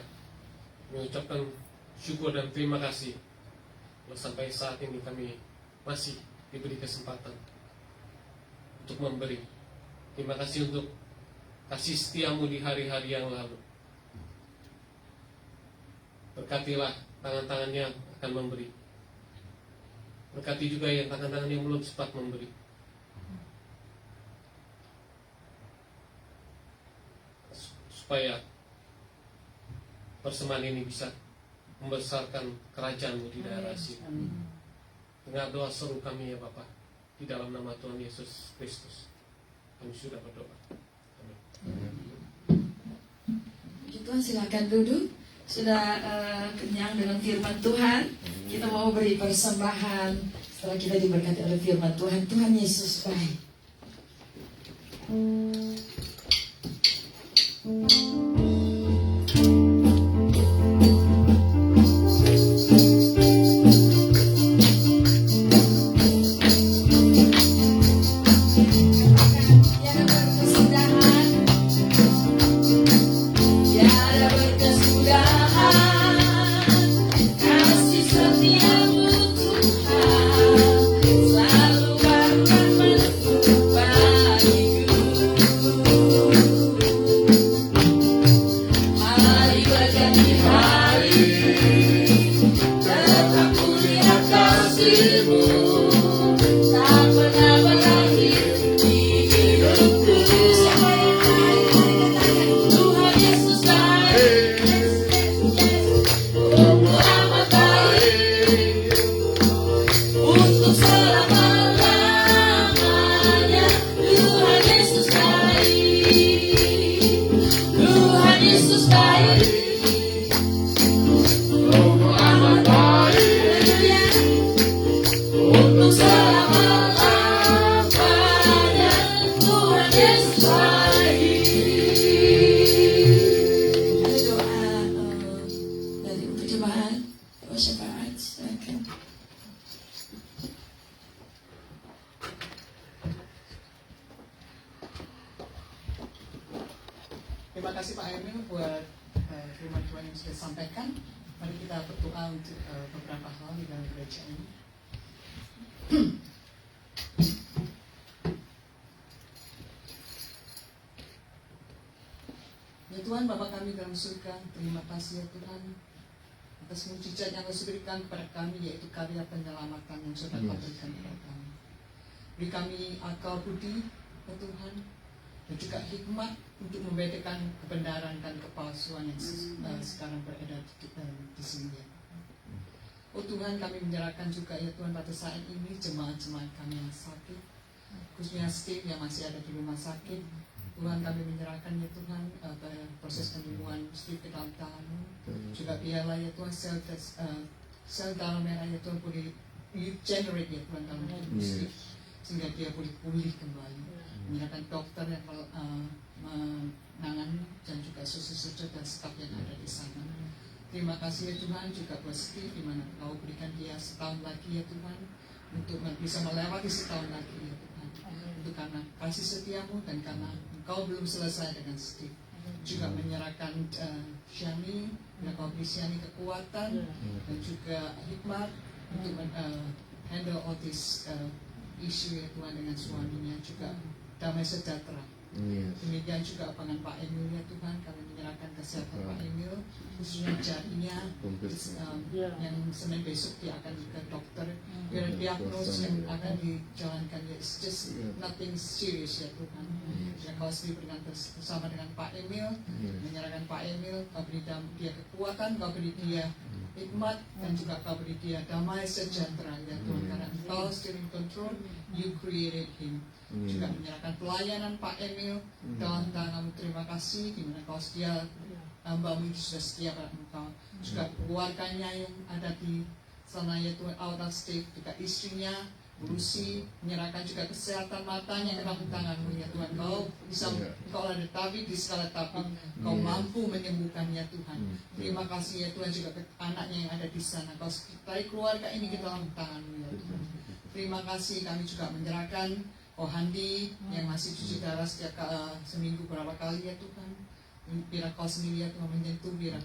S1: mengucapkan syukur dan terima kasih bahwa sampai saat ini kami masih diberi kesempatan untuk memberi. Terima kasih untuk kasih setiamu di hari-hari yang lalu. Berkatilah tangan-tangan yang akan memberi. Berkati juga yang tangan-tangan yang belum sempat memberi. Supaya persembahan ini bisa membesarkan kerajaan-Mu di daerah sini. Dengar doa seru kami ya Bapa, di dalam nama Tuhan Yesus Kristus kami sudah berdoa. Amin.
S3: Puji Tuhan, silakan duduk. Sudah kenyang dengan firman Tuhan. Kita mau beri persembahan setelah kita diberkati oleh firman Tuhan. Tuhan Yesus baik. Yang berkesudahan, yang
S2: Terima kasih Pak Emil buat firman Tuhan yang sudah disampaikan. Mari kita berdoa untuk beberapa hal di dalam gereja ini. Ya Tuhan, Bapa kami dalam surga, terima kasih ya Tuhan atas mujizat yang Kau berikan kepada kami, yaitu karya penyelamatan yang sudah Kau berikan kepada kami. Beri kami akal budi ya Tuhan, dan juga hikmat untuk membedakan kebenaran dan kepalsuan yang sekarang beredar di sini ya. Oh Tuhan, kami menyerahkan juga ya Tuhan pada saat ini jemaat-jemaat kami yang sakit, khususnya Steve yang masih ada di rumah sakit. Tuhan, kami menyerahkan ya Tuhan proses penyembuhan Steve ke dalam tangan-Mu. Juga biarlah ya Tuhan sel darah merah ya Tuhan boleh regenerate ya Tuhan dalam tubuh Steve, sehingga dia boleh pulih kembali. Menyerahkan dokter yang menangani dan juga suster-suster dan staf yang ada di sana. Terima kasih ya Tuhan juga buat Steve, di mana Kau berikan dia setahun lagi ya Tuhan, untuk bisa melewati setahun lagi ya Tuhan. Itu karena kasih setiamu dan karena Engkau belum selesai dengan Steve. Juga menyerahkan Shani, dan Kau beri Shani kekuatan dan juga hikmat untuk handle all this issue ya Tuhan dengan suaminya, juga damai sejahtera. Demikian juga dengan Pak Emil ya Tuhan, kami menyerahkan kesehatan Pak Emil, khususnya jarinya yang Senin besok dia akan ke dokter. Biar diagnosis yang akan dijalankan ya, it's just nothing serious ya Tuhan. Yang Kau sendiri berikan bersama dengan Pak Emil, menyerahkan Pak Emil, Kau beri dia kekuatan, Kau beri dia hikmat, dan juga Kau beri dia damai sejahtera ya Tuhan, karena Engkau still in control, you created him. Juga menyerahkan pelayanan Pak Emil dalam tangan-Mu. Terima kasih di mana Kau setia, hamba-Mu sudah setia pada Engkau. Juga keluarganya yang ada di sana ya Tuhan, out of state, juga istrinya Lucy, menyerahkan juga kesehatan matanya ke dalam tangan-Mu ya Tuhan. Kau bisa, Kau ada tabib di segala tabib, Kau mampu menyembuhkannya Tuhan. Terima kasih ya Tuhan, juga ke anaknya yang ada di sana. Kau sertai keluarga ini ke dalam tangan-Mu ya Tuhan. Terima kasih, kami juga menyerahkan Handi yang masih cuci darah setiap seminggu berapa kali ya Tuhan. Biar Kau sendiri ya Tuhan menyentuh, biar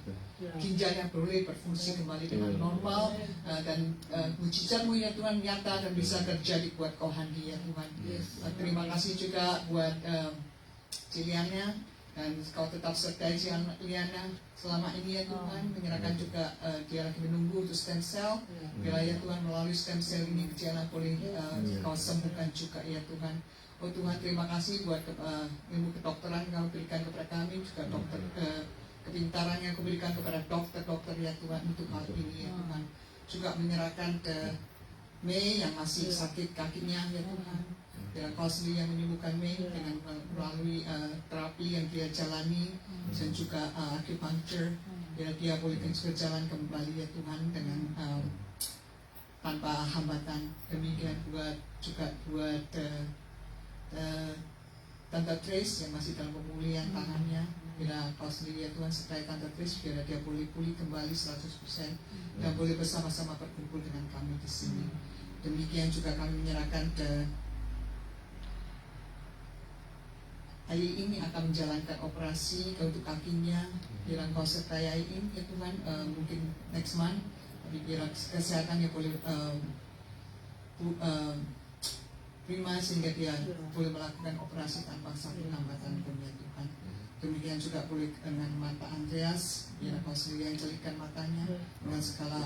S2: ginjalnya boleh berfungsi kembali dengan normal, dan mujizat-Mu ya Tuhan nyata dan bisa terjadi buat Handi ya Tuhan. Terima kasih juga buat Ciliana, dan Kau tetap sertai Ciliana selama ini ya Tuhan. Menyerahkan juga dia lagi menunggu untuk stem cell. Biar ya Tuhan melalui stem cell ini Ciliana boleh Kau sembuhkan juga ya Tuhan. Oh Tuhan, terima kasih buat ilmu kedokteran yang Kau berikan kepada kami, juga dokter kepintaran yang Kau berikan kepada dokter-dokter ya Tuhan untuk hal ini ya Tuhan. Juga menyerahkan ke Mei yang masih sakit kakinya ya Tuhan. Biar Kau sendiri yang menyembuhkan Mei dengan melalui terapi yang dia jalani, dan juga acupuncture. Biar dia boleh berjalan kembali ya Tuhan dengan tanpa hambatan. Demikian juga buat Tante Trace yang masih dalam pemulihan tangannya. Bila Kau sendiri ya Tuhan sertai Tante Trace, biar dia boleh pulih kembali 100% dan boleh bersama-sama berkumpul dengan kami di sini. Demikian juga kami menyerahkan ke Aiin yang akan menjalankan operasi untuk kakinya. Biar Kau sertai Aiin ya Tuhan, mungkin next month, tapi biar kesehatannya boleh prima, sehingga dia boleh melakukan operasi tanpa satu hambatan pun ya Tuhan. Demikian juga boleh dengan mata Andreas, biar Kau sendiri yang jelikan matanya dengan segala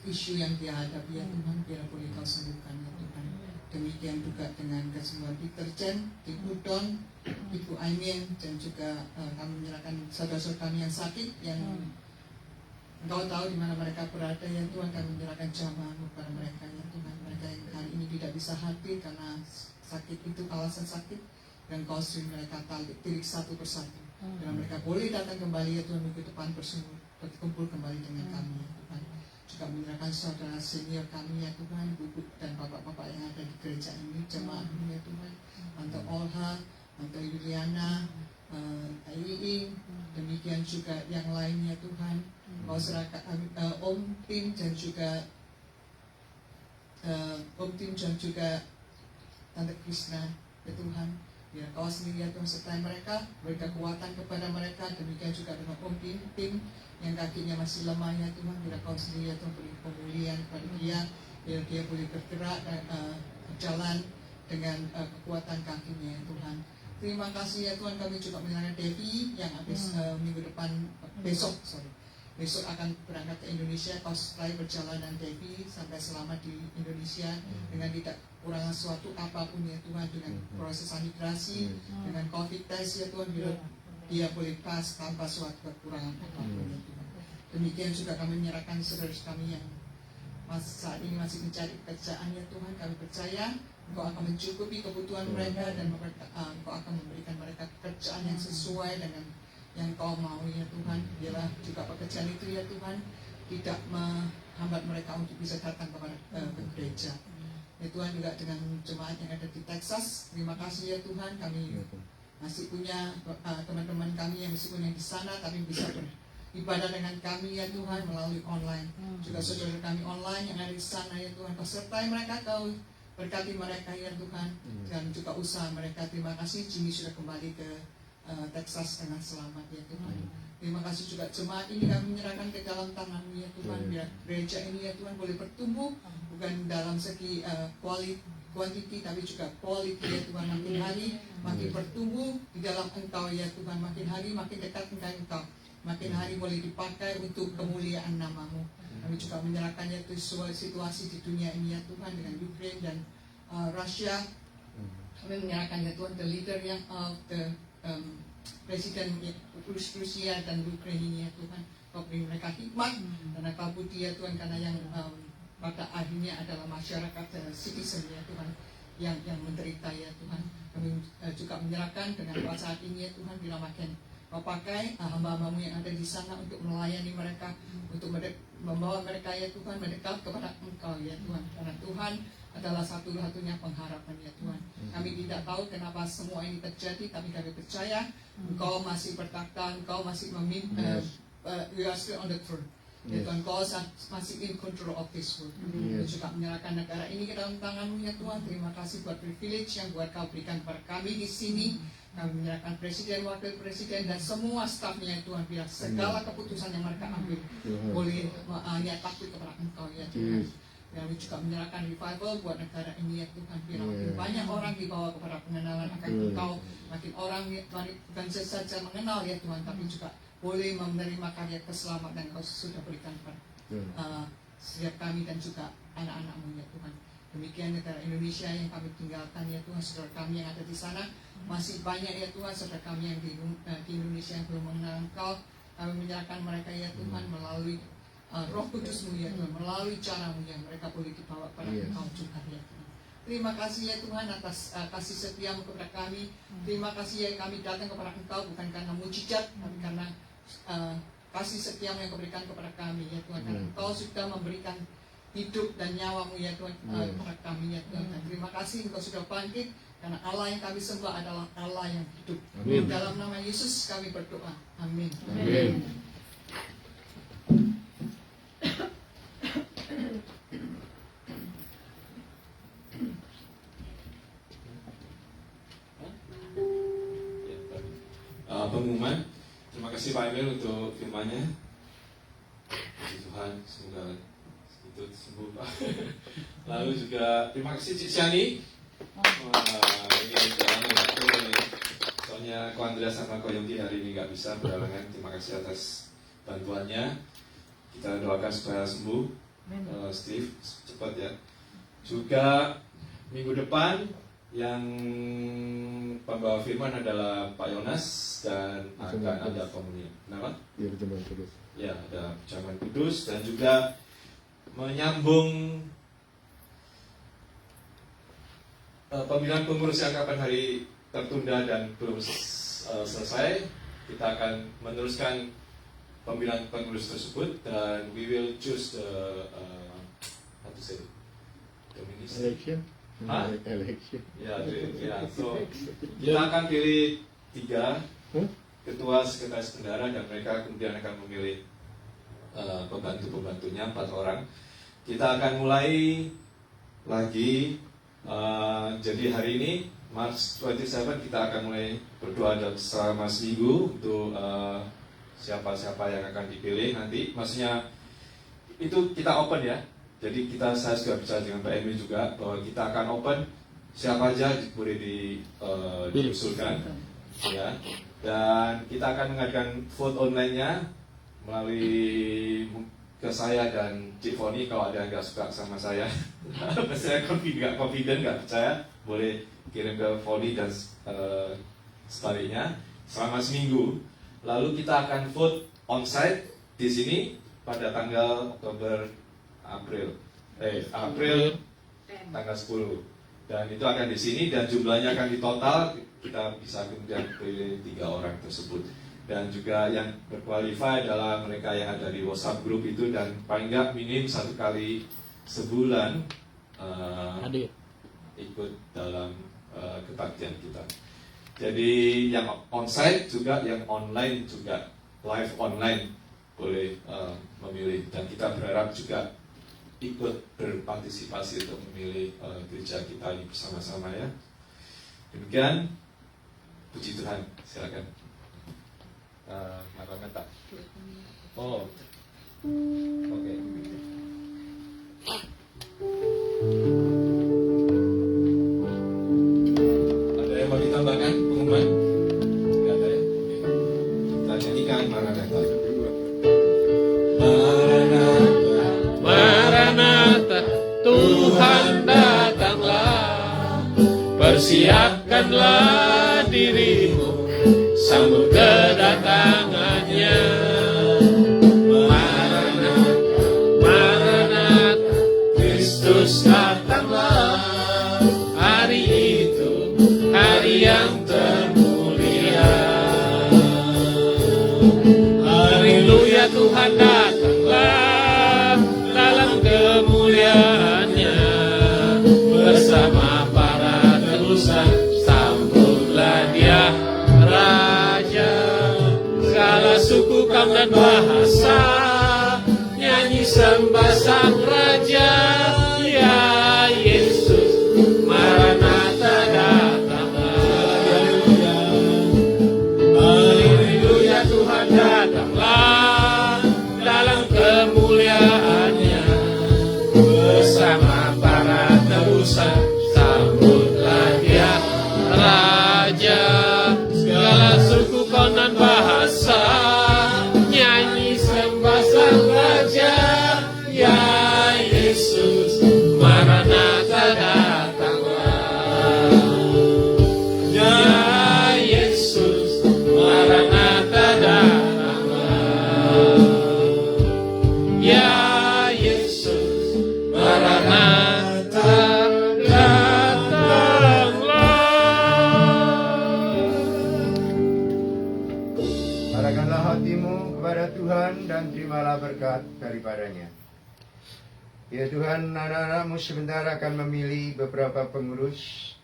S2: isu yang dia hadapi ya Tuhan, biar boleh Kau sembuhkan ya Tuhan. Demikian juga dengan kesembuhan Peter Chen, Ibu Don, Ibu Aimin, dan juga kami menyerahkan saudara-saudara kami yang sakit, yang Engkau tahu di mana mereka berada ya Tuhan. Kami menyerahkan jamaah-Mu kepada mereka ya Tuhan. Mereka yang hari ini tidak bisa hadir karena sakit itu alasan sakit, dan Kau sering mereka tilik satu persatu, dan mereka boleh datang kembali ya Tuhan minggu depan berkumpul kembali dengan kami ya Tuhan. Juga menyerahkan saudara senior kami ya Tuhan, ibu dan bapak-bapak yang ada di gereja ini, jemaah-Mu ya Tuhan, Tante Olha, Tante Yuliana, Aiin, demikian juga yang lainnya Tuhan. Kau serahkan Om Tim dan juga Tante Krishna ya Tuhan.
S6: Biar Kau sendiri ya Tuhan sertai mereka, beri kekuatan kepada mereka. Demikian juga dengan Om Tim yang kakinya masih lemah ya Tuhan. Biar Kau sendiri ya Tuhan beri pemulihan kepada dia, biar dia boleh bergerak dan berjalan dengan kekuatan kakinya ya Tuhan. Terima kasih ya Tuhan, kami juga menyerahkan Devi yang habis minggu depan, besok akan berangkat ke Indonesia. Kau supply perjalanan Devi sampai selamat di Indonesia dengan tidak kekurangan suatu apapun ya Tuhan, dengan proses migrasi, dengan COVID test ya Tuhan, biar dia boleh pas tanpa suatu kekurangan apapun ya Tuhan. Demikian juga kami menyerahkan saudara kami yang saat ini masih mencari pekerjaan ya Tuhan. Kami percaya Engkau akan mencukupi kebutuhan mereka dan Engkau akan memberikan mereka pekerjaan yang sesuai dengan yang Kau mau ya Tuhan. Biarlah juga pekerjaan itu ya Tuhan tidak menghambat mereka untuk bisa datang kepada ke gereja. Ya Tuhan, juga dengan jemaat yang ada di Texas, terima kasih ya Tuhan, kami masih punya teman-teman kami yang meskipun yang di sana tapi bisa beribadah dengan kami ya Tuhan melalui online. Juga saudara kami online yang ada di sana ya Tuhan, Kau sertai mereka, Kau berkati mereka ya Tuhan, dan juga usaha mereka. Terima kasih Jimmy sudah kembali ke Texas dengan selamat ya Tuhan. Terima kasih juga jemaat ini kami menyerahkan ke dalam tangan-Mu ya Tuhan. Biar gereja ini ya Tuhan boleh bertumbuh, bukan dalam segi kuantiti tapi juga quality ya Tuhan. Makin hari makin bertumbuh di dalam Engkau ya Tuhan. Makin hari makin dekat dengan Engkau. Makin hari boleh dipakai untuk kemuliaan nama-Mu. Kami juga menyerahkannya itu situasi di dunia ini ya Tuhan, dengan Ukraine dan Rusia. Kami menyerahkan ya Tuhan the leader yang presiden Rusia dan Ukraine ini ya Tuhan. Kau beri mereka hikmat dan akal budi ya Tuhan, karena yang pada akhirnya adalah masyarakat citizen ya Tuhan yang menderita ya Tuhan. Kami juga menyerahkan dengan saat ini ya Tuhan, bila makin Kau pakai hamba-hamba-Mu yang ada di sana untuk melayani mereka, untuk membawa mereka ya Tuhan mendekat kepada Engkau ya Tuhan. Karena Tuhan adalah satu-satunya pengharapan ya Tuhan. Kami tidak tahu kenapa semua ini terjadi, tapi kami percaya Engkau masih bertakhta, Engkau masih memimpin. You are still on the throne. Ya Tuhan, Kau masih in control of this world. Kami juga menyerahkan negara ini ke dalam tangan-Mu ya Tuhan. Terima kasih buat privilege yang buat Kau berikan kepada kami di sini. Kami menyerahkan presiden, wakil presiden dan semua stafnya ya Tuhan. Biar segala keputusan yang mereka ambil boleh hanya takut kepada Engkau ya Tuhan. Kami juga menyerahkan revival buat negara ini ya Tuhan. Biar makin banyak orang dibawa kepada pengenalan akan Engkau. Makin orang bukan saja mengenal ya Tuhan, tapi juga boleh menerima karya keselamatan yang Kau sudah berikan kepada setiap kami dan juga anak-anak-Mu ya Tuhan. Demikian negara Indonesia yang kami tinggalkan ya Tuhan, saudara kami yang ada di sana masih banyak ya Tuhan, saudara kami yang di Indonesia yang belum mengenal Engkau. Kami menyerahkan mereka ya Tuhan melalui Roh Kudus-Mu ya Tuhan, melalui cara-Mu yang mereka boleh dibawa kepada Engkau juga ya Tuhan. Terima kasih ya Tuhan atas kasih setia-Mu kepada kami. Terima kasih ya kami datang kepada Engkau bukan karena mujizat, tapi karena kasih setia-Mu yang Kau berikan kepada kami ya Tuhan. Karena Engkau sudah memberikan hidup dan nyawa-Mu ya Tuhan kepada kami ya Tuhan. Dan terima kasih Engkau sudah bangkit, karena Allah yang kami sembah adalah Allah yang hidup. Dalam nama Yesus kami berdoa. Amin.
S4: Amin.
S7: Pengumuman. Terima kasih Pak Emil untuk firman-Nya. Puji Tuhan, semoga itu sembuh Pak. Lalu juga terima kasih Cik Syani. Ini soalnya Ko Andreas sama Ko Yongki hari ini nggak bisa berhalangan. Terima kasih atas bantuannya. Kita doakan supaya sembuh. Steve cepat ya. Juga minggu depan yang pembawa firman adalah Pak Yonas dan akan ada komunion. Kenapa?
S8: Ya, perjamuan kudus.
S7: Ya, ada perjamuan kudus dan juga menyambung pemilihan pengurus yang kapan hari tertunda dan belum selesai. Kita akan meneruskan pemilihan pengurus tersebut dan we will choose the how to say the minister.
S8: Election. Election.
S7: Ya, so kita akan pilih 3 ketua sekretaris bendara dan mereka kemudian akan memilih pembantu-pembantunya 4 orang. Kita akan mulai lagi. Jadi hari ini March 27 kita akan mulai berdoa dan selama seminggu untuk siapa-siapa yang akan dipilih nanti. Maksudnya itu kita open ya. Jadi saya sudah bicara dengan Pak Emil juga bahwa kita akan open, siapa aja boleh diusulkan ya. Dan kita akan mengadakan vote online-nya melalui ke saya dan Cik Foni. Kalau ada yang nggak suka sama saya, saya confident nggak percaya, boleh kirim ke Foni dan sebaliknya selama seminggu. Lalu kita akan vote onsite di sini pada tanggal April tanggal 10, dan itu akan di sini dan jumlahnya akan ditotal, kita bisa kemudian pilih 3 orang tersebut. Dan juga yang berkualify adalah mereka yang ada di WhatsApp group itu dan paling nggak minim 1 kali sebulan
S8: Hadir.
S7: ikut dalam kebaktian kita. Jadi yang onsite juga, yang online juga, live online boleh memilih, dan kita berharap juga ikut berpartisipasi untuk memilih gereja kita ini bersama-sama ya. Demikian, puji Tuhan, silakan. Maranatha. Oh, oke. Ada yang mau ditambahkan pengumuman? Tidak ada ya? Oke. Kita nyanyikan Maranatha. Maranatha,
S1: Maranatha, Tuhan datanglah, persiapkanlah dirimu, sambut kedatangannya. Maranatha, Maranatha, Kristus datanglah, hari itu, hari yang termulia. Haleluya, Tuhan datanglah dalam kemuliaannya, bersama para tebusan, sambutlah dia Raja. Segala suku, kaum dan bahasa nyanyi sembah sang Raja. Ya Yesus, Maranatha datanglah. Haleluya, Tuhan datanglah dalam kemuliaannya, bersama para tebusan, sambutlah dia Raja. Segala suku, kaum dan bahasa nyanyi sembah sang Raja. Ya Yesus, Maranatha datanglah. Ya Yesus, Maranatha datanglah. Ya Yesus, Maranatha datanglah.
S5: Arahkanlah hatimu kepada Tuhan dan terimalah berkat daripadanya. Ya Tuhan, anak-anakmu sebentar akan memilih beberapa pengurus,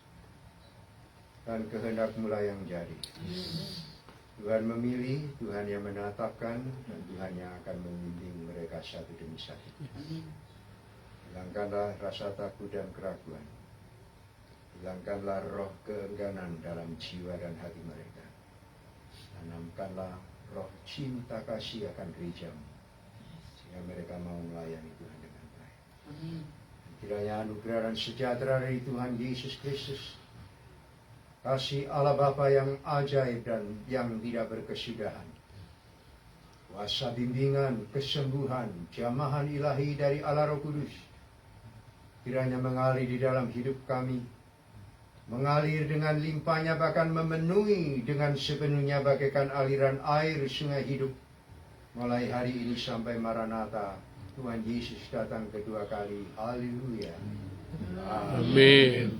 S5: dan kehendak-Mu lah yang jadi. Tuhan memilih, Tuhan yang menetapkan, dan Tuhan yang akan membimbing mereka satu demi satu. Hilangkanlah rasa takut dan keraguan. Hilangkanlah roh keengganan dalam jiwa dan hati mereka. Tanamkanlah roh cinta kasih akan gereja-Mu, sehingga mereka mau melayani Tuhan dengan baik. Kiranya anugerah dan sejahtera dari Tuhan Yesus Kristus, kasih Allah Bapa yang ajaib dan yang tidak berkesudahan, kuasa bimbingan, kesembuhan, jamahan ilahi dari Allah Roh Kudus, kiranya mengalir di dalam hidup kami, mengalir dengan limpahnya, bahkan memenuhi dengan sepenuhnya bagaikan aliran air sungai hidup, mulai hari ini sampai Maranatha, Tuhan Yesus datang kedua kali. Haleluya.
S1: Amin.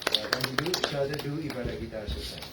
S5: Silakan duduk, saat teduh ibadah kita selesai.